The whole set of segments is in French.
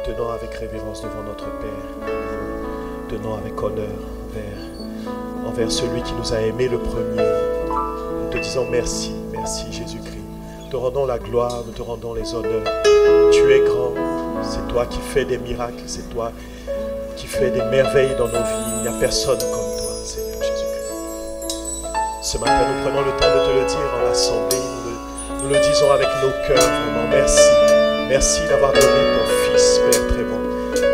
tenons avec révérence devant notre Père, tenons avec honneur envers celui qui nous a aimés le premier. Nous te disons merci, merci Jésus-Christ. Nous te rendons la gloire, nous te rendons les honneurs. Tu es grand, c'est toi qui fais des miracles, c'est toi qui fais des merveilles dans nos vies. Il n'y a personne comme toi, Seigneur Jésus-Christ. Ce matin, nous prenons le temps de te le dire en assemblée. Nous le disons avec nos cœurs, vraiment. Merci. Merci d'avoir donné ton Fils, Père très bon.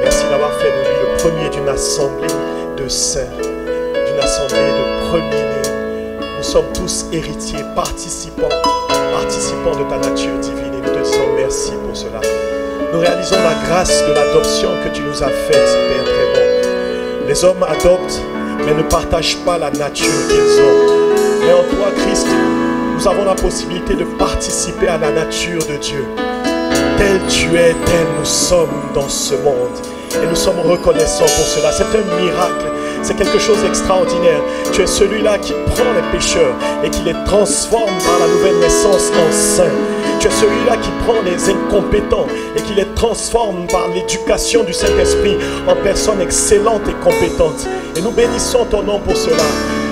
Merci d'avoir fait de lui le premier d'une assemblée de saints, d'une assemblée de premiers-nés. Nous sommes tous héritiers, participants de ta nature divine. Et nous te disons merci pour cela. Nous réalisons la grâce de l'adoption que tu nous as faite, Père très bon. Les hommes adoptent, mais ne partagent pas la nature qu'ils ont. Mais en toi, Christ, nous avons la possibilité de participer à la nature de Dieu. Tel tu es, tel nous sommes dans ce monde. Et nous sommes reconnaissants pour cela. C'est un miracle. C'est quelque chose d'extraordinaire. Tu es celui-là qui prend les pécheurs et qui les transforme par la nouvelle naissance en saints. Tu es celui-là qui prend les incompétents et qui les transforme par l'éducation du Saint-Esprit en personnes excellentes et compétentes. Et nous bénissons ton nom pour cela.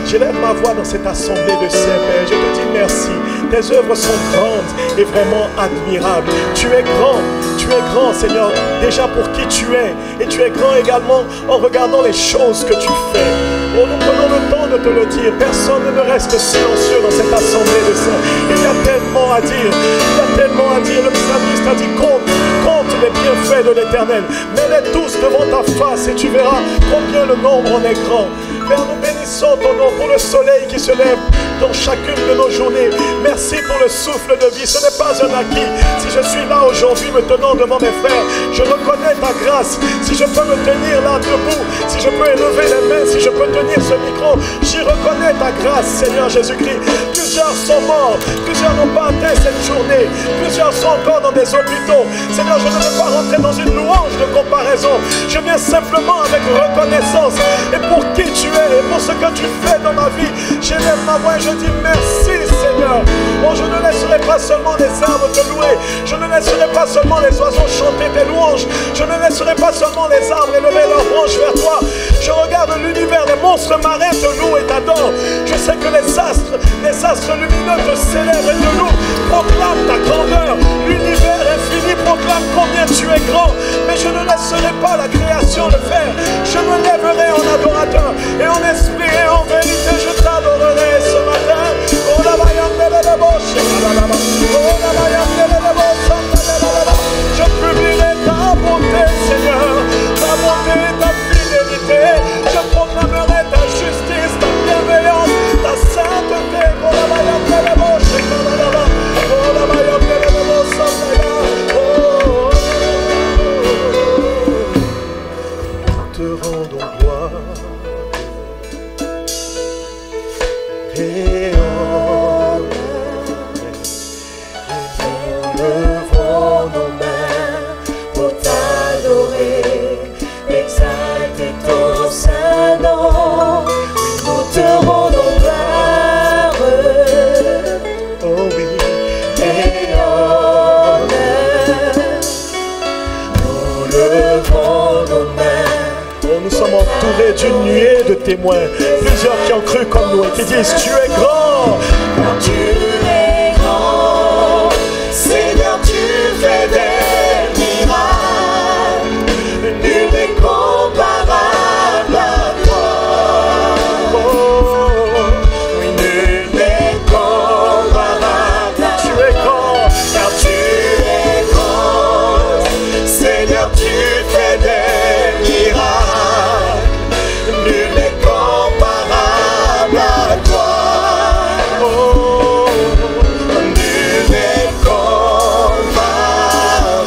J'élève ma voix dans cette assemblée de saints, Père. Je te dis merci. Tes œuvres sont grandes et vraiment admirables. Tu es grand, Seigneur, déjà pour qui tu es. Et tu es grand également en regardant les choses que tu fais. Oh, nous prenons le temps de te le dire. Personne ne reste silencieux dans cette assemblée de saints. Il y a tellement à dire. Il y a tellement à dire. Le psalmiste a dit compte les bienfaits de l'Éternel. Mets-les tous devant ta face et tu verras combien le nombre en est grand. Père, nous bénissons ton nom pour le soleil qui se lève dans chacune de nos journées. Merci pour le souffle de vie. Ce n'est pas un acquis. Si je suis là aujourd'hui me tenant devant mes frères, je reconnais ta grâce. Si je peux me tenir là debout, si je peux élever les mains, si je peux tenir ce micro, j'y reconnais ta grâce, Seigneur Jésus-Christ. Plusieurs sont morts, plusieurs n'ont pas atteint cette journée, plusieurs sont encore dans des hôpitaux. Seigneur, je ne veux pas rentrer dans une louange de comparaison. Je viens simplement avec reconnaissance et pour qui tu es et pour ce que tu fais dans ma vie. J'élève ma voix et je dis merci, Seigneur. Oh, je ne laisserai pas seulement les arbres te louer, je ne laisserai pas seulement les oiseaux chanter tes louanges, je ne laisserai pas seulement les arbres élever leurs branches vers toi. Je regarde l'univers, les monstres marins te louent et t'adorent. Je sais que les astres lumineux te célèbrent et te louent, proclament ta grandeur. L'univers infini proclame combien tu es grand. Mais je ne laisserai pas la création le faire. Je me lèverai en adorateur et en esprit et en vérité je t'adorerai ce matin. Oh la je publierai ta bonté, Seigneur, ta bonté, ta fidélité. Je proclamerai ta justice, ta bienveillance, ta sainteté. Oh te rendons gloire et honneur. Et nous levons nos mains pour t'adorer, exalter ton saint nom. Nous te rendons gloire, Oh oui, et honneur. Nous levons nos mains. oh, nous sommes entourés d'une nuée de témoins, plusieurs qui ont cru comme nous et qui disent tu es grand. Car tu es grand, Seigneur, tu fais des miracles, nul n'est comparable à toi. Oh, Oui, nul n'est comparable à tu es grand. car tu es grand, Seigneur, tu fais des miracles, nul n'est comparable à toi. Oh, Nul n'est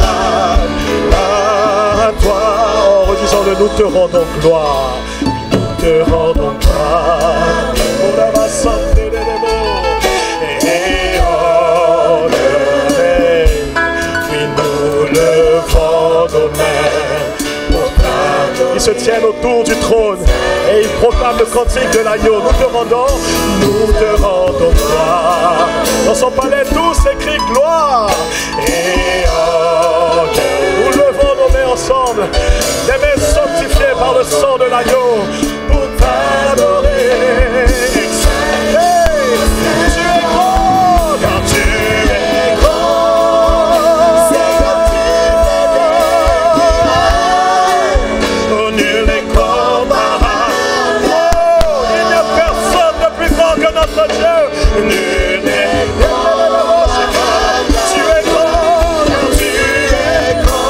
comparable à toi. Oh, redisons-le, nous te rendons gloire. Nous te rendons gloire. Oh, la massante des mots. Et honneur. Oui, nous levons nos mains pour t'adorer. Ils se tiennent autour du trône et ils proclament le cantique de l'agneau. Nous te rendons gloire. Dans son palais, tous écrits gloire et honneur. Nous levons nos mains ensemble, des mains sanctifiées par le sang de l'agneau, pour t'adorer. Hey, tu es grand, car tu es grand. Seigneur, tu es oh, nul n'est comparable. Oh, il n'y a personne de plus grand que notre Dieu. Nul n'est comparable. Tu es grand, car tu es grand.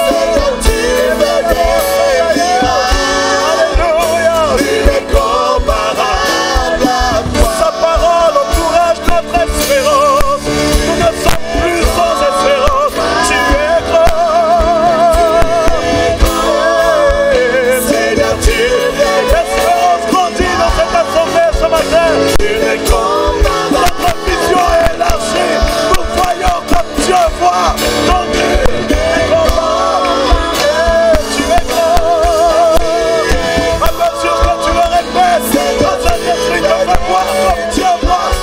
Seigneur, tu veux des miracles. Alléluia. Nul n'est comparable à toi. Sa parole encourage notre espérance. Nous ne sommes plus sans espérance. Tu es grand. Seigneur, tu es grand. L'espérance grandit dans cette assemblée ce matin. Tu es grand. Notre vision est élargie. Nous voyons comme Dieu voit. Donc tu es grand. Tu es grand. À mesure que tu le répètes, dans cet esprit te fait voir comme Dieu voit.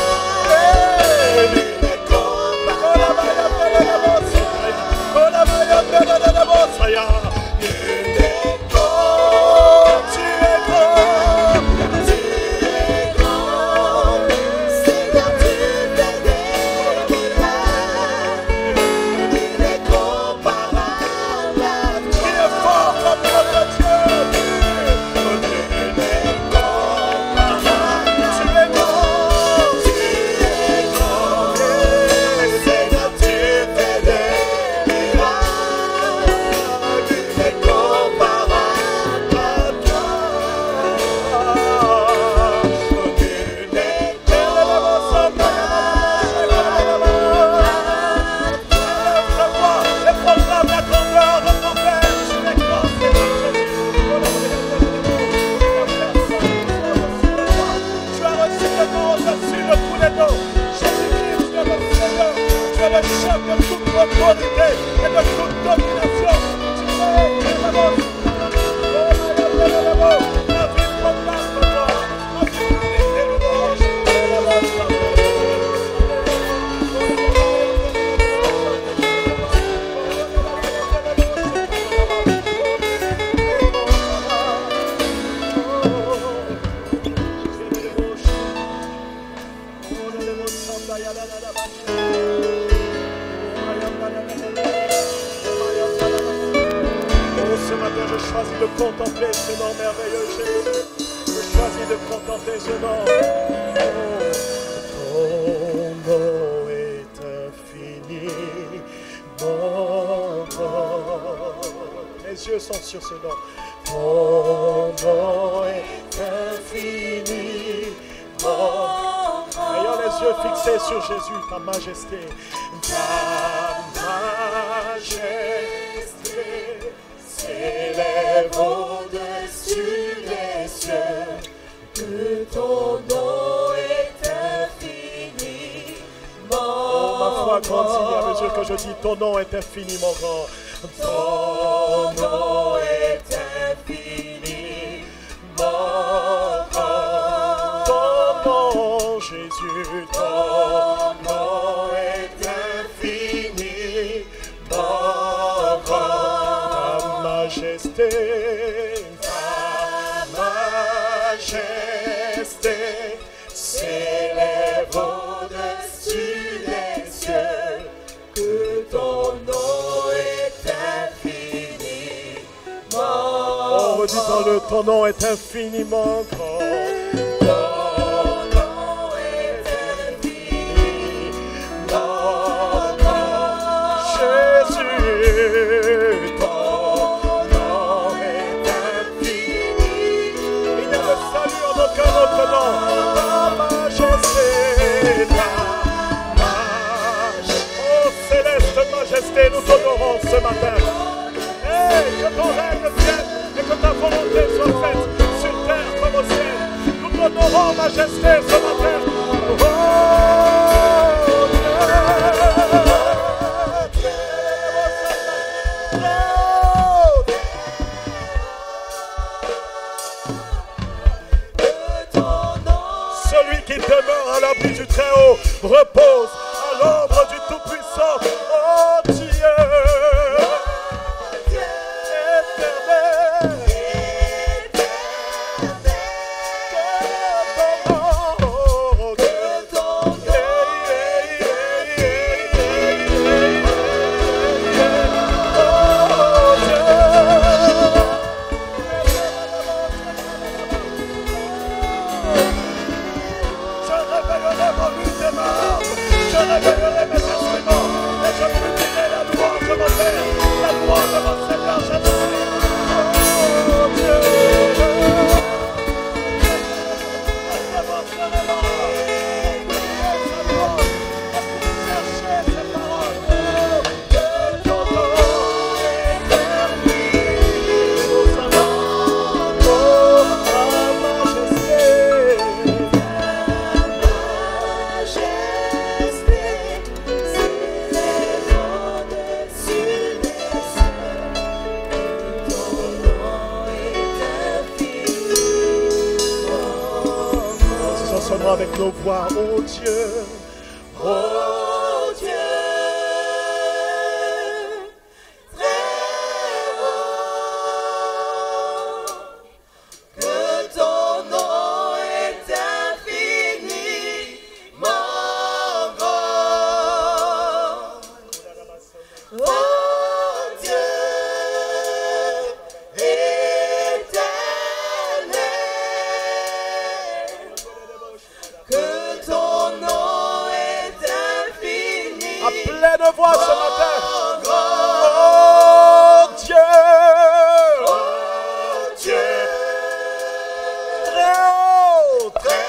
Ce matin, je choisis de contempler ce nom merveilleux, Jésus. Je choisis de contempler ce nom. Ton nom est infini, mon Dieu. Les yeux sont sur ce nom. Ton nom est infini, mon Dieu. Ayant les yeux fixés sur Jésus, ta majesté. Ta majesté s'élève au-dessus des cieux, que ton nom est infini, mon oh, ma foi grandit à mesure que je dis ton nom est infiniment grand. Ton nom est infini, mon grand. Ton nom, Jésus, ton nom est infini, mon grand. Majesté, ta majesté s'élève au-dessus des cieux, que ton nom est infini. Oh, redis-le, ton nom est infiniment grand. Nous t'honorons ce matin. Hey, que ton règne vienne et que ta volonté soit faite sur terre comme au ciel. Nous t'honorons, majesté, ce matin. Oh, celui qui demeure à l'abri du Très-Haut repose à l'ombre du Tout-Puissant. Oh Dieu, frissonnons avec nos voix. Oh Dieu, Oh Dieu, très haut, que ton nom est infiniment grand. Oh Dieu éternel, que ton nom est infini. à pleine voix ce matin. Grand. Oh Dieu, Oh Dieu, très haut, très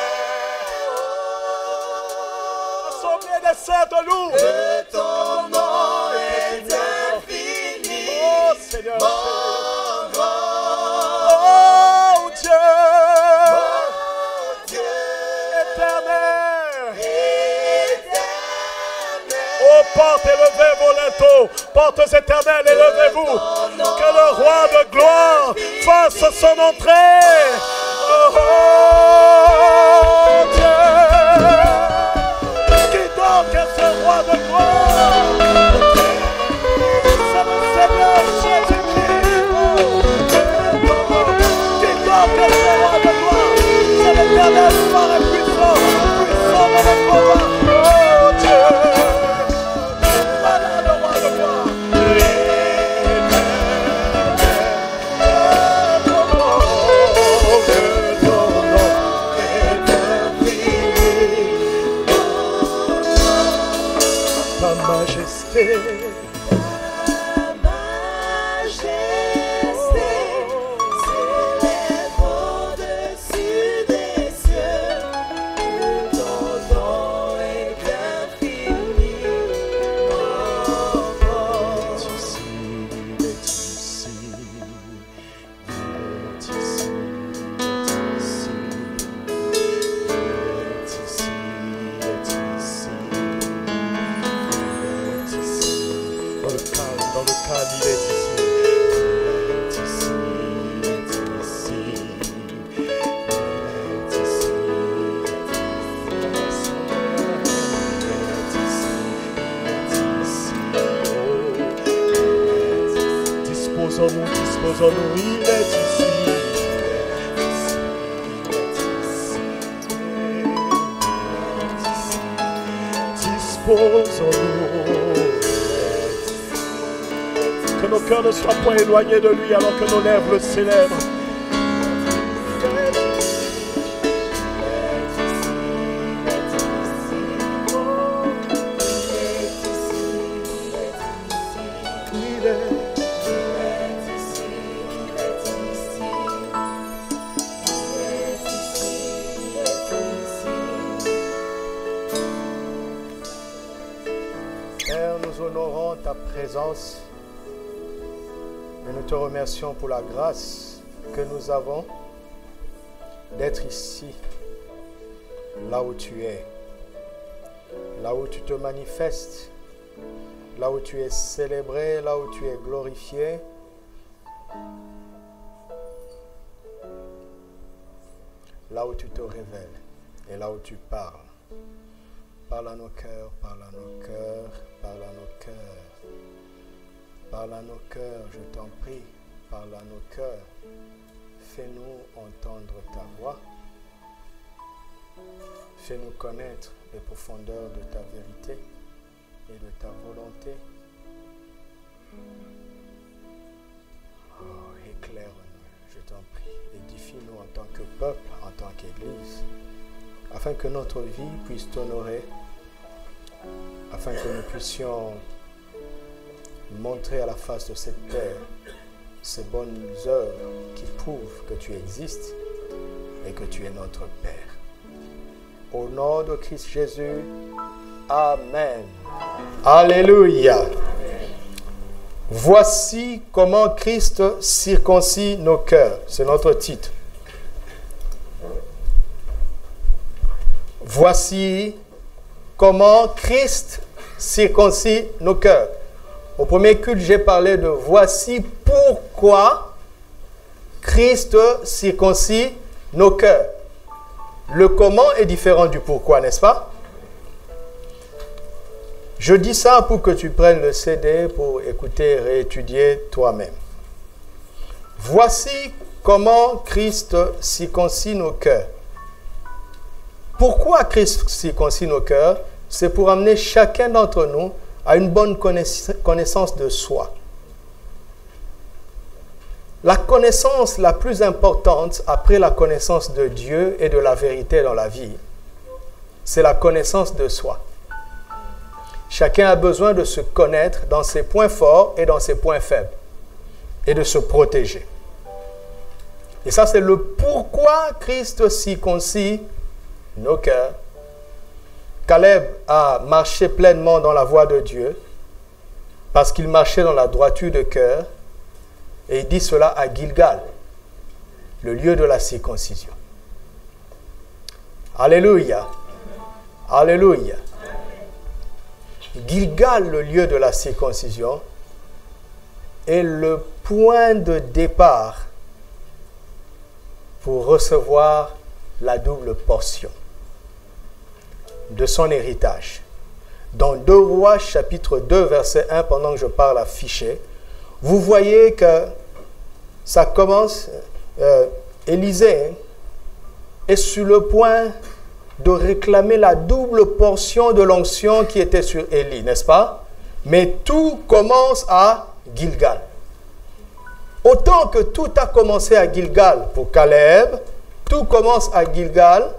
haut, assemblée des saints de loup. que ton nom est infiniment Oh Seigneur, grand. oh Dieu, Oh Dieu éternel. éternel, Oh, portes élevez vos linteaux, portes éternelles, élevez-vous. Que le roi de gloire fasse son entrée. Oh, Dieu. Qui donc est ce roi de gloire? C'est le Seigneur Jésus-Christ. Qui donc est ce roi de gloire? C'est l'éternel fort et puissant, puissant dans le combat. Oh Dieu. Voilà le roi de gloire. Ta majesté, s'élève au-dessus des cieux, que ton nom est infiniment grand. il est ici, il est ici, il est ici. Dans le calme, il est ici. Il est ici, il est ici. Disposons-nous, disposons-nous, il est ici. Disposons-nous. Que nos cœurs ne soient point éloignés de lui alors que nos lèvres le célèbrent. Il est Père, nous honorons ta présence et nous te remercions pour la grâce que nous avons d'être ici, là où tu es, là où tu te manifestes, là où tu es célébré, là où tu es glorifié. Là où tu te révèles et là où tu parles. Parle à nos cœurs, parle à nos cœurs, parle à nos cœurs. Parle à nos cœurs, je t'en prie, parle à nos cœurs. Fais-nous entendre ta voix. Fais-nous connaître les profondeurs de ta vérité et de ta volonté. Oh, éclaire-nous, je t'en prie. Édifie-nous en tant que peuple, en tant qu'Église, afin que notre vie puisse t'honorer, afin que nous puissions montrer à la face de cette terre ces bonnes œuvres qui prouvent que tu existes et que tu es notre Père. Au nom de Christ Jésus, Amen. Alléluia. Voici comment Christ circoncit nos cœurs. C'est notre titre. Voici comment Christ circoncit nos cœurs. Au premier culte, j'ai parlé de voici pourquoi Christ circoncit nos cœurs. Le comment est différent du pourquoi, n'est-ce pas? Je dis ça pour que tu prennes le CD pour écouter et réétudier toi-même. Voici comment Christ circoncit nos cœurs. Pourquoi Christ circoncit nos cœurs? C'est pour amener chacun d'entre nous à une bonne connaissance de soi. La connaissance la plus importante après la connaissance de Dieu et de la vérité dans la vie, c'est la connaissance de soi. Chacun a besoin de se connaître dans ses points forts et dans ses points faibles et de se protéger. Et ça, c'est le pourquoi Christ circoncit nos cœurs. Caleb a marché pleinement dans la voie de Dieu parce qu'il marchait dans la droiture de cœur. Et il dit cela à Gilgal, le lieu de la circoncision. Alléluia. Alléluia. Gilgal, le lieu de la circoncision, est le point de départ pour recevoir la double portion de son héritage. Dans 2 Rois, chapitre 2, verset 1, pendant que je parle affiché, vous voyez que ça commence, Élisée est sur le point de réclamer la double portion de l'onction qui était sur Élie, n'est-ce pas? Mais tout commence à Gilgal. Autant que tout a commencé à Gilgal pour Caleb, tout commence à Gilgal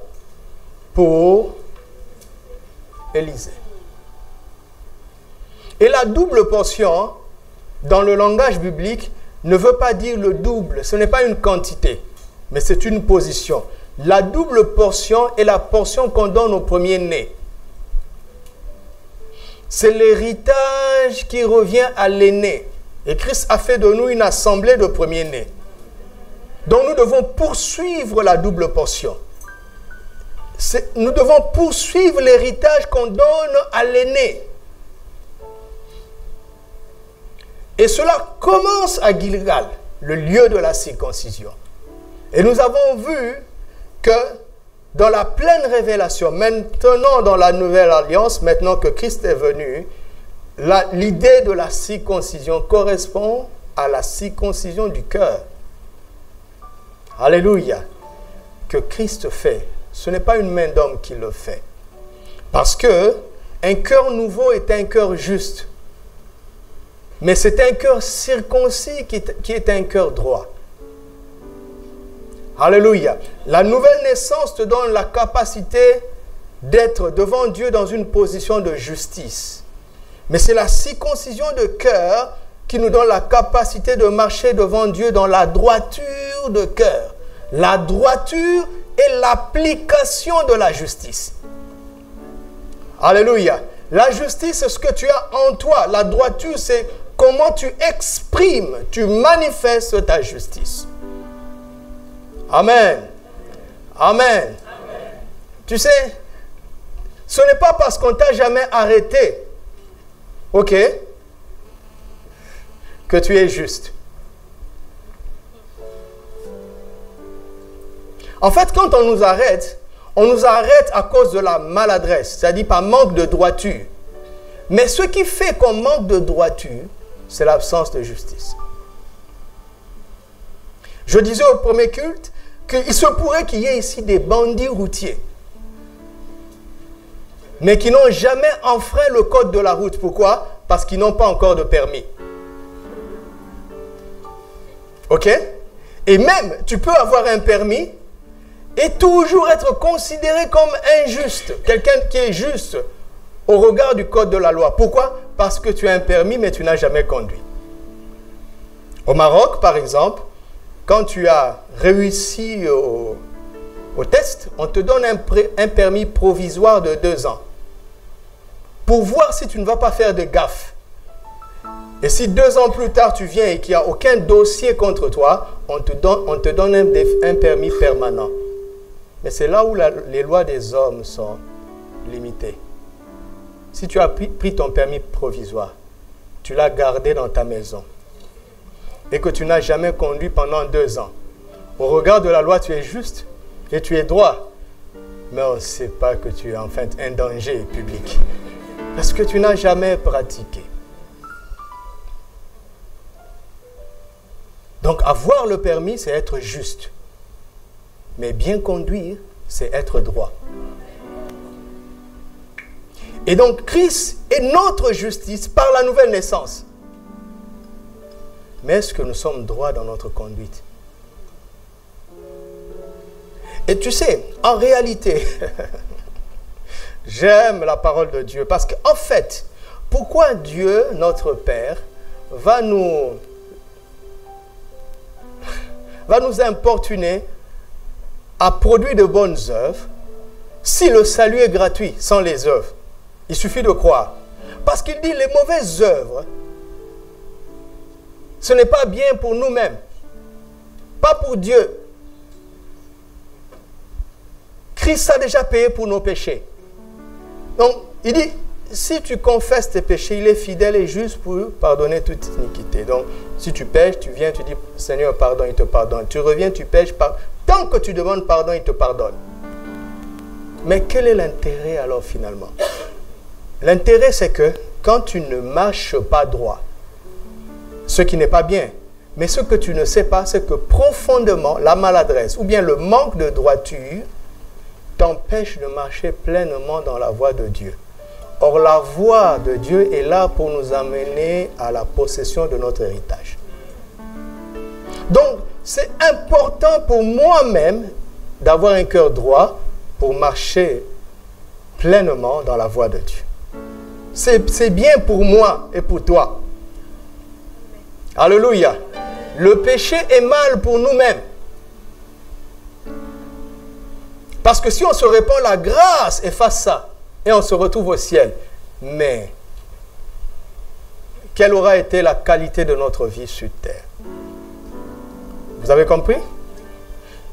pour Élisée. Et la double portion, dans le langage biblique, ne veut pas dire le double. Ce n'est pas une quantité, mais c'est une position. La double portion est la portion qu'on donne au premier-né. C'est l'héritage qui revient à l'aîné. Et Christ a fait de nous une assemblée de premiers-nés. Donc nous devons poursuivre la double portion. Nous devons poursuivre l'héritage qu'on donne à l'aîné. Et cela commence à Gilgal, le lieu de la circoncision. Et nous avons vu que dans la pleine révélation, maintenant dans la nouvelle alliance, maintenant que Christ est venu, l'idée de la circoncision correspond à la circoncision du cœur. Alléluia. Que Christ fait. Ce n'est pas une main d'homme qui le fait. Parce que un cœur nouveau est un cœur juste. Mais c'est un cœur circoncis qui est un cœur droit. Alléluia. La nouvelle naissance te donne la capacité d'être devant Dieu dans une position de justice. Mais c'est la circoncision de cœur qui nous donne la capacité de marcher devant Dieu dans la droiture de cœur. La droiture est l'application de la justice. Alléluia. La justice, c'est ce que tu as en toi. La droiture, c'est comment tu exprimes, tu manifestes ta justice. Amen. Amen. Amen. Tu sais, ce n'est pas parce qu'on ne t'a jamais arrêté, ok, que tu es juste. En fait, quand on nous arrête à cause de la maladresse, c'est-à-dire par manque de droiture. Mais ce qui fait qu'on manque de droiture, c'est l'absence de justice. Je disais au premier culte qu'il se pourrait qu'il y ait ici des bandits routiers, mais qui n'ont jamais enfreint le code de la route. Pourquoi? Parce qu'ils n'ont pas encore de permis. Ok? Et même, tu peux avoir un permis et toujours être considéré comme injuste. Quelqu'un qui est juste au regard du code de la loi. Pourquoi? Parce que tu as un permis, mais tu n'as jamais conduit. Au Maroc, par exemple, quand tu as réussi au test, on te donne un permis provisoire de 2 ans. Pour voir si tu ne vas pas faire de gaffe. Et si 2 ans plus tard, tu viens et qu'il n'y a aucun dossier contre toi, on te donne un permis permanent. Mais c'est là où les lois des hommes sont limitées. Si tu as pris ton permis provisoire, tu l'as gardé dans ta maison et que tu n'as jamais conduit pendant 2 ans, au regard de la loi, tu es juste et tu es droit. mais on ne sait pas que tu es en fait un danger public. Parce que tu n'as jamais pratiqué. Donc avoir le permis, c'est être juste. Mais bien conduire, c'est être droit. Et donc Christ est notre justice par la nouvelle naissance. Mais est-ce que nous sommes droits dans notre conduite? Et tu sais, en réalité, j'aime la parole de Dieu parce qu'en fait, pourquoi Dieu, notre Père, va nous importuner à produire de bonnes œuvres si le salut est gratuit sans les œuvres? Il suffit de croire. Parce qu'il dit les mauvaises œuvres, ce n'est pas bien pour nous-mêmes, pas pour Dieu. Christ a déjà payé pour nos péchés. Donc, il dit, si tu confesses tes péchés, il est fidèle et juste pour pardonner toute iniquité. Donc, si tu pêches, tu viens, tu dis, Seigneur, pardon, il te pardonne. Tu reviens, tu pêches, tant que tu demandes pardon, il te pardonne. Mais quel est l'intérêt alors finalement? L'intérêt, c'est que quand tu ne marches pas droit, ce qui n'est pas bien, mais ce que tu ne sais pas, c'est que profondément, la maladresse ou bien le manque de droiture t'empêche de marcher pleinement dans la voie de Dieu. Or, la voie de Dieu est là pour nous amener à la possession de notre héritage. Donc, c'est important pour moi-même d'avoir un cœur droit pour marcher pleinement dans la voie de Dieu. C'est bien pour moi et pour toi. Alléluia. Le péché est mal pour nous-mêmes. Parce que si on se répand, la grâce efface ça. Et on se retrouve au ciel. Mais, quelle aura été la qualité de notre vie sur terre? Vous avez compris?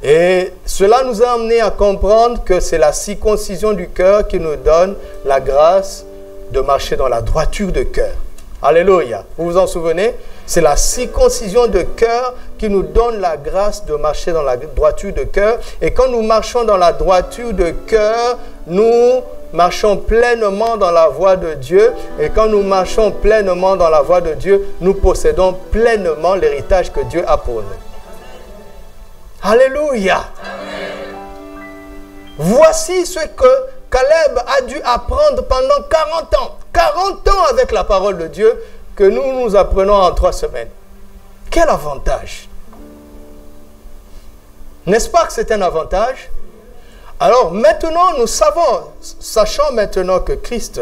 Et cela nous a amené à comprendre que c'est la circoncision du cœur qui nous donne la grâce de marcher dans la droiture de cœur. Alléluia. Vous vous en souvenez? C'est la circoncision de cœur qui nous donne la grâce de marcher dans la droiture de cœur. Et quand nous marchons dans la droiture de cœur, nous marchons pleinement dans la voie de Dieu. Et quand nous marchons pleinement dans la voie de Dieu, nous possédons pleinement l'héritage que Dieu a pour nous. Alléluia. Voici ce que Caleb a dû apprendre pendant 40 ans. 40 ans avec la parole de Dieu que nous apprenons en 3 semaines. Quel avantage! N'est-ce pas que c'est un avantage? Alors maintenant, nous sachant maintenant que Christ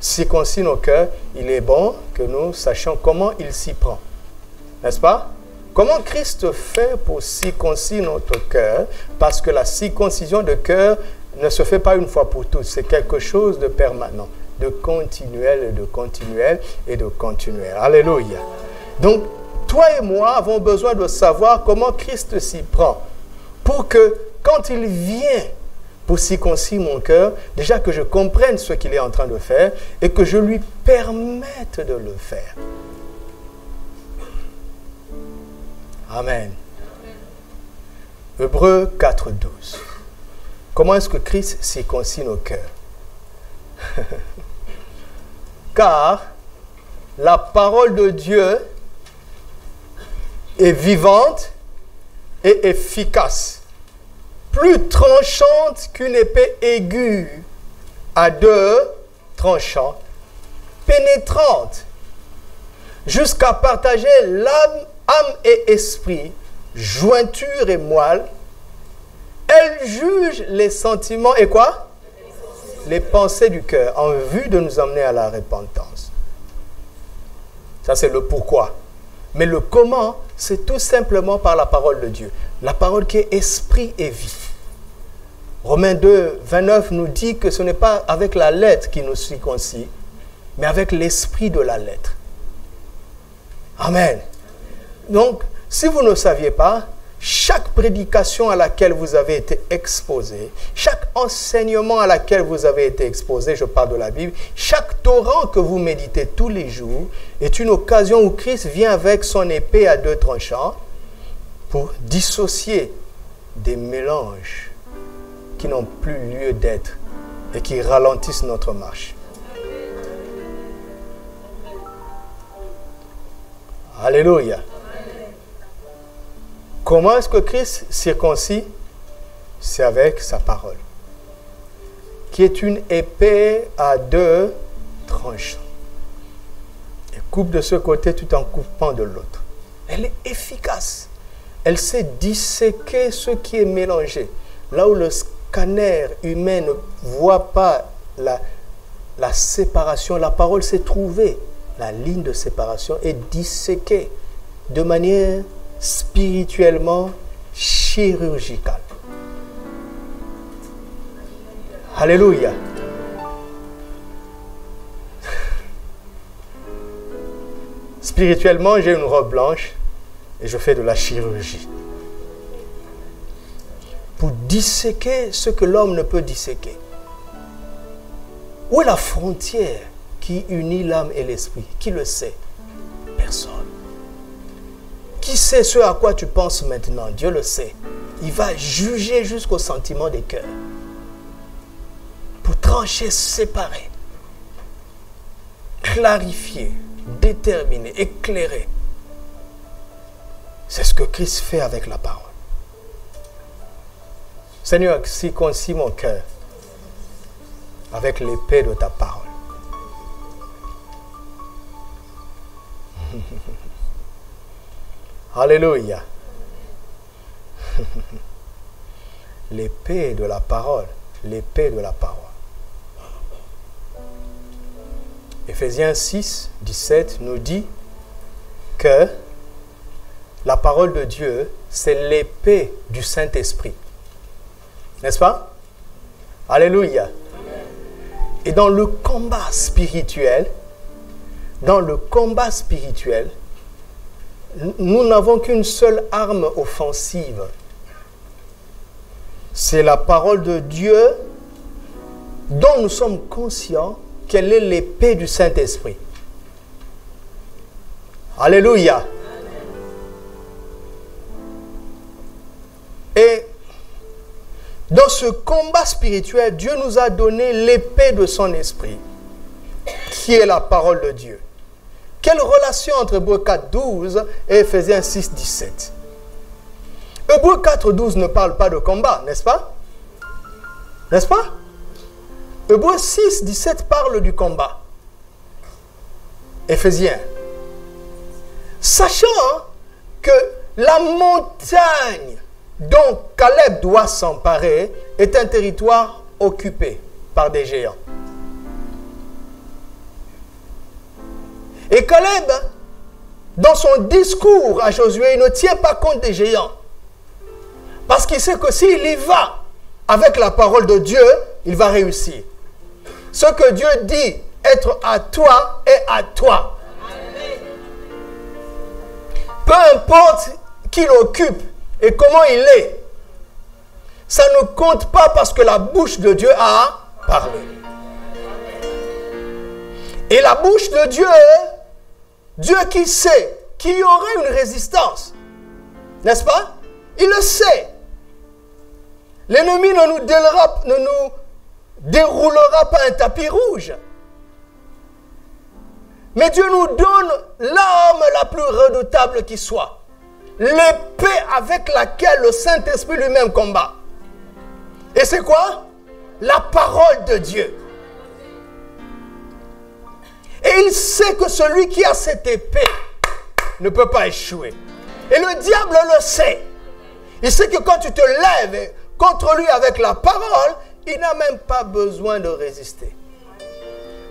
circoncit nos cœurs, il est bon que nous sachions comment il s'y prend. N'est-ce pas? Comment Christ fait pour circoncire notre cœur? Parce que la circoncision de cœur ne se fait pas une fois pour toutes. C'est quelque chose de permanent, de continuel et de continuel et de continuel. Alléluia. Donc, toi et moi avons besoin de savoir comment Christ s'y prend. Pour que, quand il vient pour circoncire mon cœur, déjà que je comprenne ce qu'il est en train de faire et que je lui permette de le faire. Amen. Hébreux 4:12. Comment est-ce que Christ circoncit nos cœurs? Car la parole de Dieu est vivante et efficace, plus tranchante qu'une épée aiguë à 2 tranchants, pénétrante, jusqu'à partager l'âme, âme et esprit, jointure et moelle. Elle juge les sentiments et quoi? Les pensées du cœur, en vue de nous amener à la repentance. Ça, c'est le pourquoi. Mais le comment, c'est tout simplement par la parole de Dieu. La parole qui est esprit et vie. Romains 2:29 nous dit que ce n'est pas avec la lettre qui nous circoncis, mais avec l'esprit de la lettre. Amen. Donc, si vous ne saviez pas, chaque prédication à laquelle vous avez été exposé, chaque enseignement à laquelle vous avez été exposé, je parle de la Bible, chaque torrent que vous méditez tous les jours est une occasion où Christ vient avec son épée à 2 tranchants pour dissocier des mélanges qui n'ont plus lieu d'être et qui ralentissent notre marche. Alléluia. Comment est-ce que Christ circoncis? C'est avec sa parole, qui est une épée à deux tranchants. Elle coupe de ce côté tout en coupant de l'autre. Elle est efficace. Elle sait disséquer ce qui est mélangé. Là où le scanner humain ne voit pas la séparation, la parole sait trouver la ligne de séparation et disséquer de manière spirituellement chirurgicale. Alléluia. Spirituellement, j'ai une robe blanche et je fais de la chirurgie. Pour disséquer ce que l'homme ne peut disséquer. Où est la frontière qui unit l'âme et l'esprit? Qui le sait? Personne. Qui sait ce à quoi tu penses maintenant? Dieu le sait. Il va juger jusqu'au sentiment des cœurs. Pour trancher, séparer, clarifier, déterminer, éclairer. C'est ce que Christ fait avec la parole. Seigneur, circoncis mon cœur avec l'épée de ta parole. Alléluia. L'épée de la parole. L'épée de la parole. Éphésiens 6, 17 nous dit que la parole de Dieu, c'est l'épée du Saint-Esprit. N'est-ce pas? Alléluia. Et dans le combat spirituel, nous n'avons qu'une seule arme offensive. C'est la parole de Dieu dont nous sommes conscients qu'elle est l'épée du Saint-Esprit. Alléluia. Et dans ce combat spirituel, Dieu nous a donné l'épée de son esprit, qui est la parole de Dieu. Quelle relation entre Hébreux 4, 12 et Éphésiens 6, 17? Hébreux 4, 12 ne parle pas de combat, n'est-ce pas? N'est-ce pas? Hébreux 6, 17 parle du combat. Éphésiens. Sachant que la montagne dont Caleb doit s'emparer est un territoire occupé par des géants. Et Caleb, dans son discours à Josué, il ne tient pas compte des géants. Parce qu'il sait que s'il y va avec la parole de Dieu, il va réussir. Ce que Dieu dit être à toi est à toi. Peu importe qui l'occupe et comment il est, ça ne compte pas parce que la bouche de Dieu a parlé. Et la bouche de Dieu, Dieu qui sait qu'il y aurait une résistance, n'est-ce pas? Il le sait. L'ennemi ne nous déroulera pas un tapis rouge. Mais Dieu nous donne l'arme la plus redoutable qui soit. L'épée avec laquelle le Saint-Esprit lui-même combat. Et c'est quoi? La parole de Dieu. Et il sait que celui qui a cette épée ne peut pas échouer. Et le diable le sait. Il sait que quand tu te lèves contre lui avec la parole, il n'a même pas besoin de résister.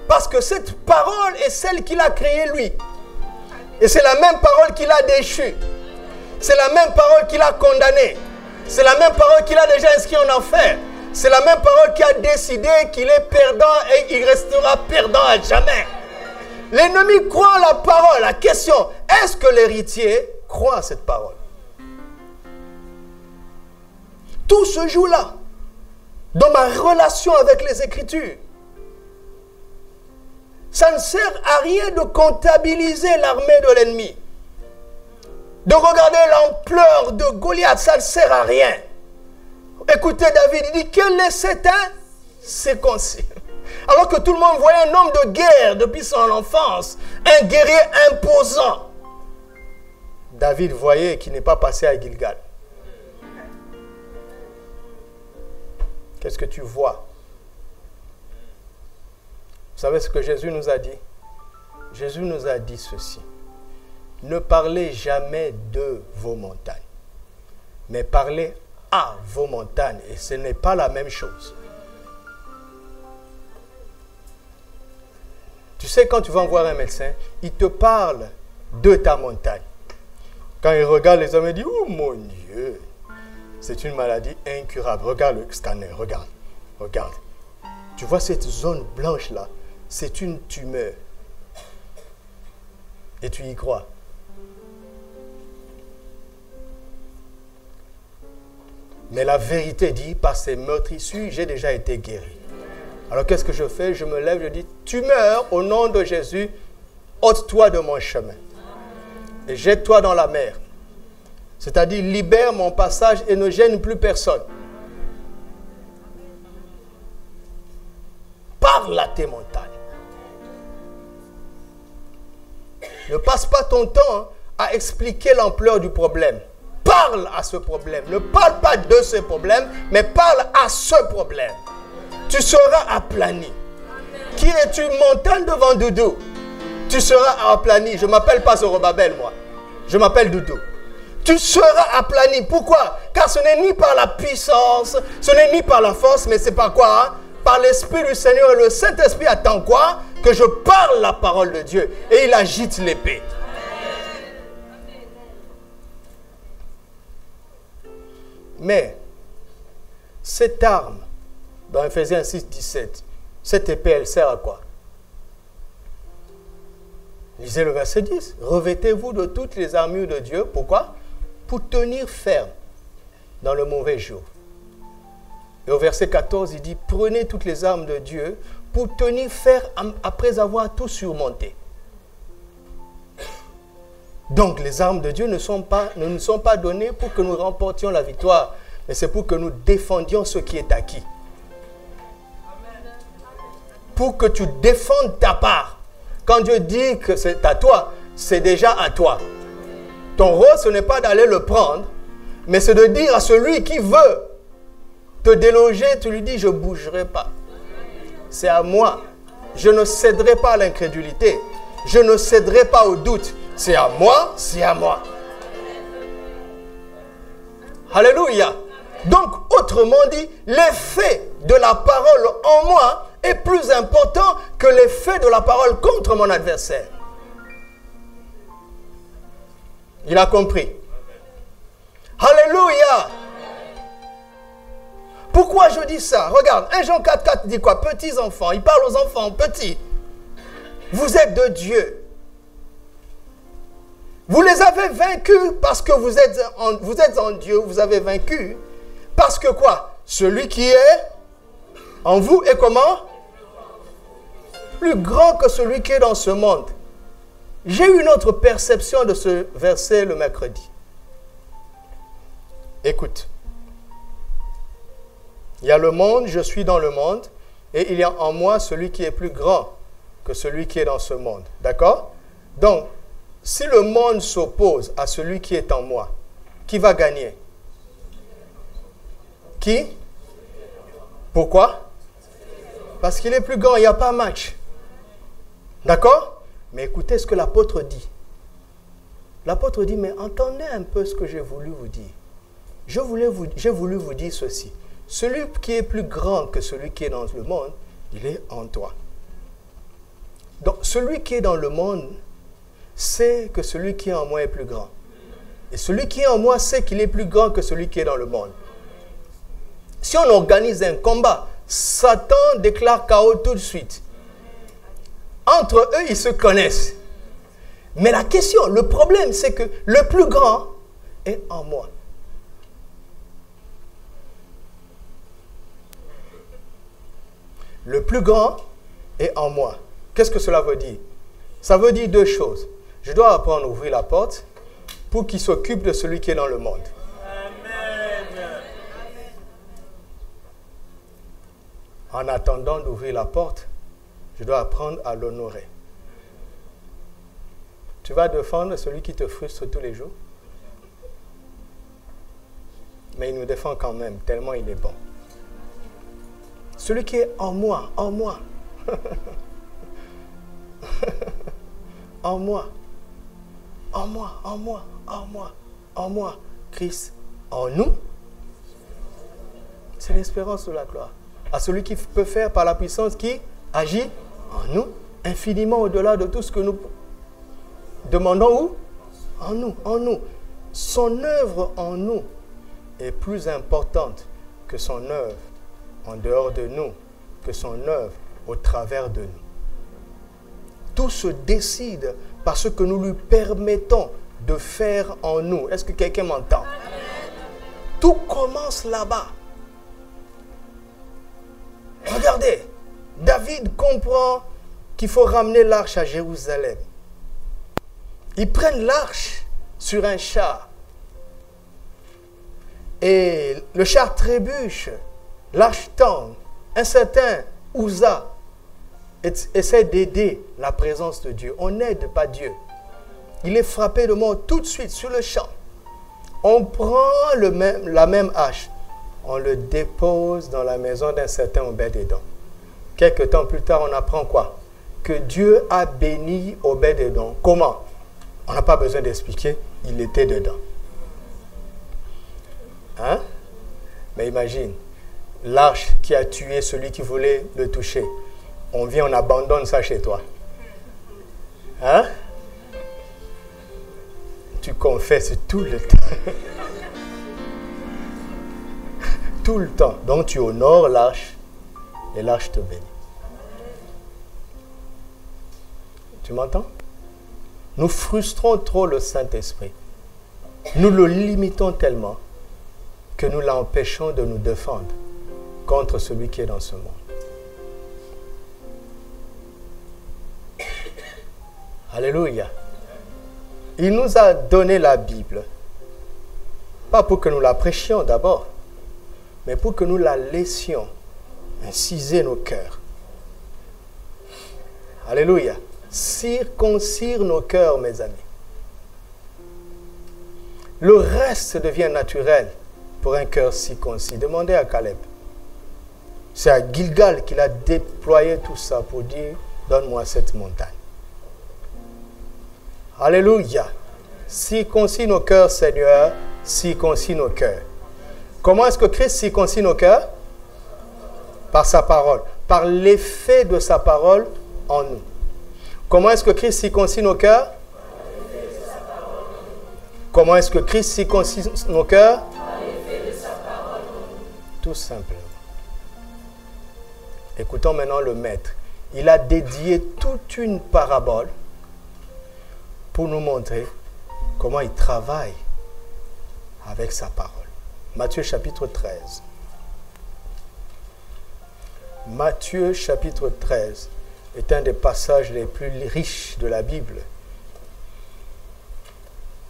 Parce que cette parole est celle qu'il a créée lui. Et c'est la même parole qu'il a déchue. C'est la même parole qu'il a condamnée. C'est la même parole qu'il a déjà inscrit en enfer. C'est la même parole qui a décidé qu'il est perdant et il restera perdant à jamais. L'ennemi croit à la parole. La question, est-ce que l'héritier croit à cette parole? Tout se joue là. Dans ma relation avec les Écritures. Ça ne sert à rien de comptabiliser l'armée de l'ennemi. De regarder l'ampleur de Goliath, ça ne sert à rien. Écoutez David, il dit, quel est cet incirconcis? Alors que tout le monde voyait un homme de guerre depuis son enfance, un guerrier imposant. David voyait qu'il n'est pas passé à Gilgal. Qu'est-ce que tu vois? Vous savez ce que Jésus nous a dit? Jésus nous a dit ceci. Ne parlez jamais de vos montagnes, mais parlez à vos montagnes. Et ce n'est pas la même chose. Tu sais, quand tu vas voir un médecin, il te parle de ta montagne. Quand il regarde les hommes, il dit, oh mon Dieu, c'est une maladie incurable. Regarde le scanner, regarde, regarde. Tu vois cette zone blanche là, c'est une tumeur. Et tu y crois. Mais la vérité dit, par ces meurtrissures, j'ai déjà été guéri. Alors qu'est-ce que je fais? Je me lève, je dis, tu meurs au nom de Jésus, ôte-toi de mon chemin. Et jette-toi dans la mer. C'est-à-dire, libère mon passage et ne gêne plus personne. Parle à tes montagnes. Ne passe pas ton temps à expliquer l'ampleur du problème. Parle à ce problème. Ne parle pas de ce problème, mais parle à ce problème. Tu seras aplani. Qui es-tu, montagne devant Doudou? Tu seras aplani. Je ne m'appelle pas Zorobabel, moi. Je m'appelle Doudou. Tu seras aplani. Pourquoi? Car ce n'est ni par la puissance, ce n'est ni par la force, mais c'est par quoi? Hein? Par l'Esprit du Seigneur. Et le Saint-Esprit attend quoi? Que je parle la parole de Dieu. Et il agite l'épée. Mais, cette arme, dans Ephésiens 6, 17, cette épée, elle sert à quoi? Lisez le verset 10. Revêtez-vous de toutes les armures de Dieu. Pourquoi? Pour tenir ferme dans le mauvais jour. Et au verset 14, il dit, prenez toutes les armes de Dieu pour tenir ferme après avoir tout surmonté. Donc les armes de Dieu ne nous sont pas données pour que nous remportions la victoire, mais c'est pour que nous défendions ce qui est acquis. Pour que tu défendes ta part. Quand Dieu dit que c'est à toi, c'est déjà à toi. Ton rôle, ce n'est pas d'aller le prendre, mais c'est de dire à celui qui veut te déloger, tu lui dis, je ne bougerai pas. C'est à moi. Je ne céderai pas à l'incrédulité. Je ne céderai pas au doute. C'est à moi, c'est à moi. Alléluia. Donc, autrement dit, l'effet de la parole en moi est plus important que l'effet de la parole contre mon adversaire. Il a compris. Alléluia. Pourquoi je dis ça? Regarde, 1 Jean 4,4 dit quoi? Petits enfants, il parle aux enfants petits. Vous êtes de Dieu. Vous les avez vaincus parce que vous êtes en Dieu, vous avez vaincu. Parce que quoi? Celui qui est en vous est comment? Plus grand que celui qui est dans ce monde. J'ai eu une autre perception de ce verset le mercredi. Écoute. Il y a le monde, je suis dans le monde, et il y a en moi celui qui est plus grand que celui qui est dans ce monde. D'accord? Donc, si le monde s'oppose à celui qui est en moi, qui va gagner? Qui? Pourquoi? Parce qu'il est plus grand, il n'y a pas match. D'accord? Mais écoutez ce que l'apôtre dit. L'apôtre dit, mais entendez un peu ce que j'ai voulu vous dire. J'ai voulu vous dire ceci. Celui qui est plus grand que celui qui est dans le monde, il est en toi. Donc, celui qui est dans le monde sait que celui qui est en moi est plus grand. Et celui qui est en moi sait qu'il est plus grand que celui qui est dans le monde. Si on organise un combat, Satan déclare chaos tout de suite. Entre eux, ils se connaissent. Mais la question, le problème, c'est que le plus grand est en moi. Le plus grand est en moi. Qu'est-ce que cela veut dire? Ça veut dire deux choses. Je dois apprendre à ouvrir la porte pour qu'il s'occupe de celui qui est dans le monde. En attendant d'ouvrir la porte, je dois apprendre à l'honorer. Tu vas défendre celui qui te frustre tous les jours? Mais il nous défend quand même, tellement il est bon. Celui qui est en moi, en moi. En moi. En moi, en moi, en moi, en moi. Christ en nous. C'est l'espérance de la gloire. À celui qui peut faire par la puissance qui agit en nous, infiniment au-delà de tout ce que nous demandons où? En nous, en nous. Son œuvre en nous est plus importante que son œuvre en dehors de nous, que son œuvre au travers de nous. Tout se décide par ce que nous lui permettons de faire en nous. Est-ce que quelqu'un m'entend? Tout commence là-bas. Regardez, David comprend qu'il faut ramener l'arche à Jérusalem. Ils prennent l'arche sur un char. Et le char trébuche, l'arche tombe. Un certain Uza essaie d'aider la présence de Dieu. On n'aide pas Dieu. Il est frappé de mort tout de suite sur le champ. On prend la même hache. On le dépose dans la maison d'un certain Obed-Édom. Quelque temps plus tard, on apprend quoi? Que Dieu a béni Obed-Édom. Comment? On n'a pas besoin d'expliquer. Il était dedans. Hein? Mais imagine, l'arche qui a tué celui qui voulait le toucher. On vient, on abandonne ça chez toi. Hein? Tu confesses tout le temps. Tout le temps. Donc tu honores l'arche et l'arche te bénit. Tu m'entends? Nous frustrons trop le Saint-Esprit. Nous le limitons tellement que nous l'empêchons de nous défendre contre celui qui est dans ce monde. Alléluia. Il nous a donné la Bible, pas pour que nous la prêchions d'abord, mais pour que nous la laissions inciser nos cœurs. Alléluia. Circoncire nos cœurs, mes amis. Le reste devient naturel pour un cœur circoncis. Demandez à Caleb. C'est à Gilgal qu'il a déployé tout ça pour dire, donne-moi cette montagne. Alléluia. Circoncis nos cœurs, Seigneur, circoncis nos cœurs. Comment est-ce que Christ circoncit nos cœurs? Par sa parole. Par l'effet de sa parole en nous. Comment est-ce que Christ circoncit nos cœurs? Comment est-ce que Christ circoncit nos cœurs? Tout simplement. Écoutons maintenant le maître. Il a dédié toute une parabole pour nous montrer comment il travaille avec sa parole. Matthieu chapitre 13. Matthieu chapitre 13 est un des passages les plus riches de la Bible.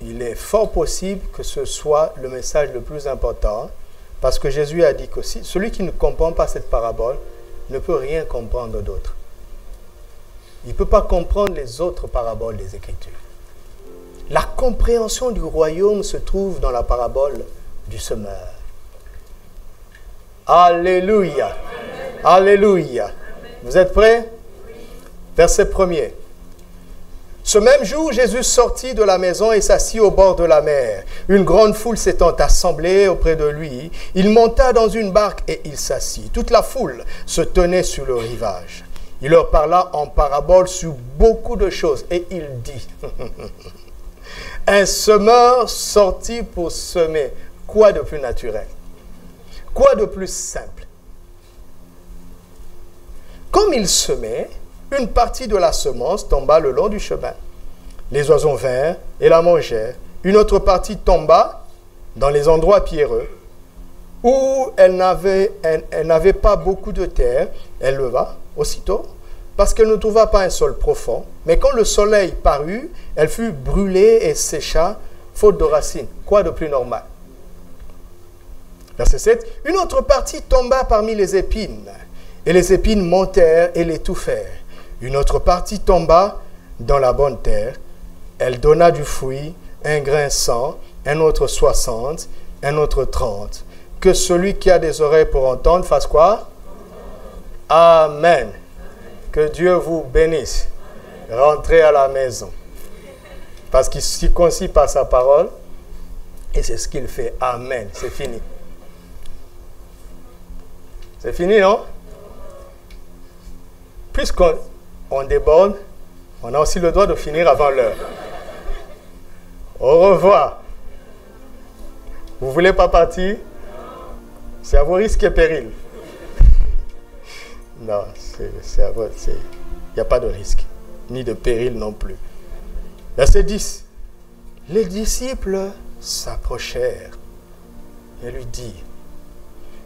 Il est fort possible que ce soit le message le plus important, parce que Jésus a dit que celui qui ne comprend pas cette parabole ne peut rien comprendre d'autre. Il ne peut pas comprendre les autres paraboles des Écritures. La compréhension du royaume se trouve dans la parabole du semeur. Alléluia. Amen. Alléluia. Amen. Vous êtes prêts? Verset 1er. Ce même jour, Jésus sortit de la maison et s'assit au bord de la mer. Une grande foule s'étant assemblée auprès de lui, il monta dans une barque et il s'assit. Toute la foule se tenait sur le rivage. Il leur parla en parabole sur beaucoup de choses et il dit un semeur sortit pour semer. Quoi de plus naturel? Quoi de plus simple? Comme il semait, une partie de la semence tomba le long du chemin. Les oiseaux vinrent et la mangèrent. Une autre partie tomba dans les endroits pierreux, où elle n'avait pas beaucoup de terre. Elle leva aussitôt, parce qu'elle ne trouva pas un sol profond. Mais quand le soleil parut, elle fut brûlée et sécha, faute de racines. Quoi de plus normal? Verset 7. Une autre partie tomba parmi les épines. et les épines montèrent et l'étouffèrent. Une autre partie tomba dans la bonne terre. Elle donna du fruit, un grain 100, un autre 60, un autre 30. Que celui qui a des oreilles pour entendre fasse quoi? Amen. Que Dieu vous bénisse. Rentrez à la maison. Parce qu'il s'y concie par sa parole. Et c'est ce qu'il fait. Amen. C'est fini. C'est fini, non? Puisqu'on déborde, on a aussi le droit de finir avant l'heure. Au revoir. Vous ne voulez pas partir? C'est à vos risques et périls. Non, c'est à votre... Il n'y a pas de risque, ni de péril non plus. Verset 10. Les disciples s'approchèrent et lui dirent,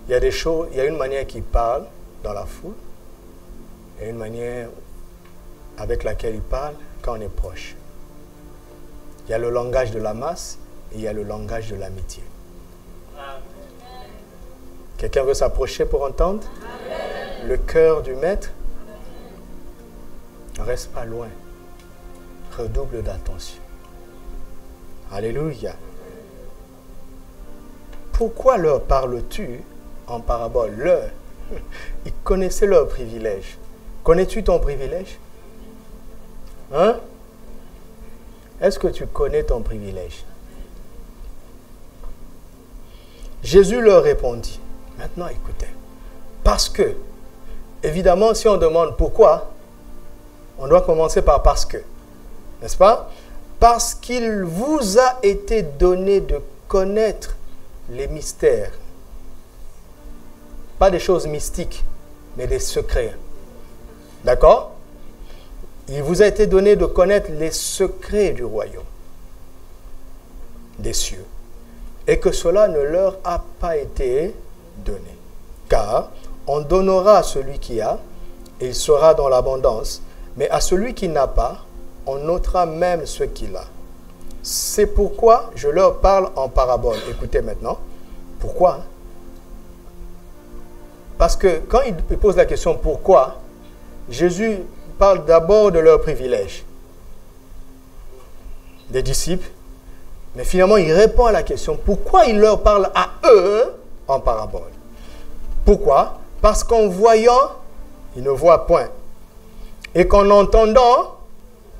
il y a des choses, il y a une manière qui parle dans la foule, et une manière avec laquelle il parle quand on est proche. Il y a le langage de la masse et il y a le langage de l'amitié. Quelqu'un veut s'approcher pour entendre? Amen. Le cœur du maître? Ne reste pas loin. Redouble d'attention. Alléluia. Pourquoi leur parles-tu en parabole? Leur. Ils connaissaient leur privilège. Connais-tu ton privilège? Hein? Est-ce que tu connais ton privilège? Jésus leur répondit. Maintenant, écoutez. Parce que, évidemment, si on demande pourquoi, on doit commencer par parce que. N'est-ce pas? Parce qu'il vous a été donné de connaître les mystères. Pas des choses mystiques, mais des secrets. D'accord? Il vous a été donné de connaître les secrets du royaume des cieux. Et que cela ne leur a pas été donné. Car on donnera à celui qui a, et il sera dans l'abondance. Mais à celui qui n'a pas, on ôtera même ce qu'il a. C'est pourquoi je leur parle en parabole. Écoutez maintenant. Pourquoi? Parce que quand il pose la question pourquoi, Jésus parle d'abord de leur privilège des disciples, mais finalement il répond à la question pourquoi il leur parle à eux en parabole. Pourquoi? Parce qu'en voyant, ils ne voient point. Et qu'en entendant,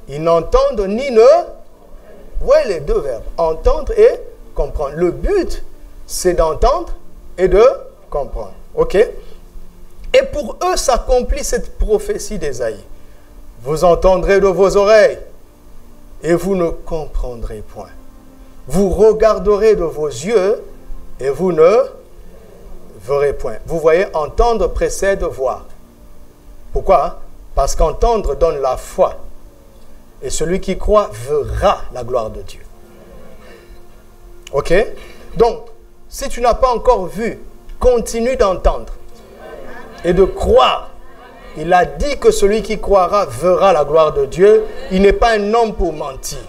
ils n'entendent ni ne... Vous voyez les deux verbes, entendre et comprendre. Le but, c'est d'entendre et de comprendre. Ok? Et pour eux s'accomplit cette prophétie d'Ésaïe. Vous entendrez de vos oreilles et vous ne comprendrez point. Vous regarderez de vos yeux et vous ne verrez point. Vous voyez, entendre précède voir. Pourquoi? Parce qu'entendre donne la foi. Et celui qui croit verra la gloire de Dieu. Ok? Donc, si tu n'as pas encore vu, continue d'entendre et de croire. Il a dit que celui qui croira verra la gloire de Dieu. Il n'est pas un homme pour mentir.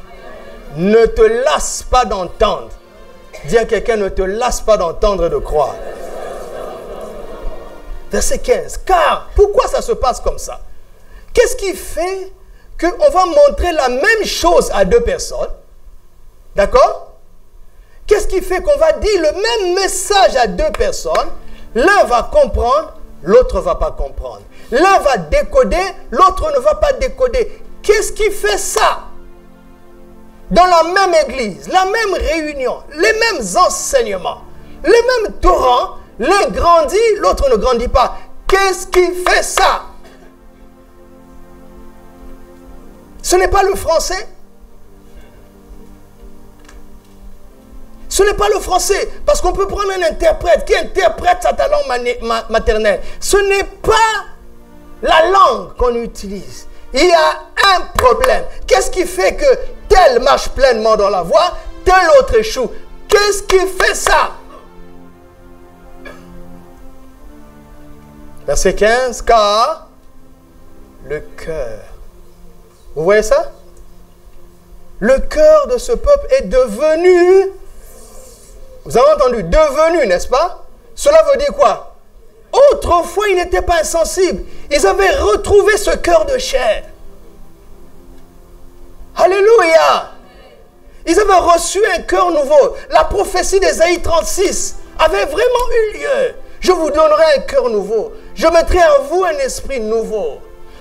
Ne te lasse pas d'entendre. Dis à quelqu'un, ne te lasse pas d'entendre et de croire. Verset 15. Car, pourquoi ça se passe comme ça? Qu'est-ce qui fait qu'on va montrer la même chose à deux personnes? D'accord? Qu'est-ce qui fait qu'on va dire le même message à deux personnes? L'un va comprendre, l'autre ne va pas comprendre. L'un va décoder, l'autre ne va pas décoder. Qu'est-ce qui fait ça? Dans la même église, la même réunion, les mêmes enseignements, les mêmes torrents, l'un grandit, l'autre ne grandit pas. Qu'est-ce qui fait ça? Ce n'est pas le français. Ce n'est pas le français. Parce qu'on peut prendre un interprète qui interprète sa langue maternelle. Ce n'est pas la langue qu'on utilise. Il y a un problème. Qu'est-ce qui fait que tel marche pleinement dans la voie, tel autre échoue? Qu'est-ce qui fait ça? Verset 15. Car le cœur. Vous voyez ça? Le cœur de ce peuple est devenu... Vous avez entendu? Devenu, n'est-ce pas? Cela veut dire quoi? Autrefois, ils n'étaient pas insensibles. Ils avaient retrouvé ce cœur de chair. Alléluia. Ils avaient reçu un cœur nouveau. La prophétie d'Ésaïe 36 avait vraiment eu lieu. Je vous donnerai un cœur nouveau. Je mettrai en vous un esprit nouveau.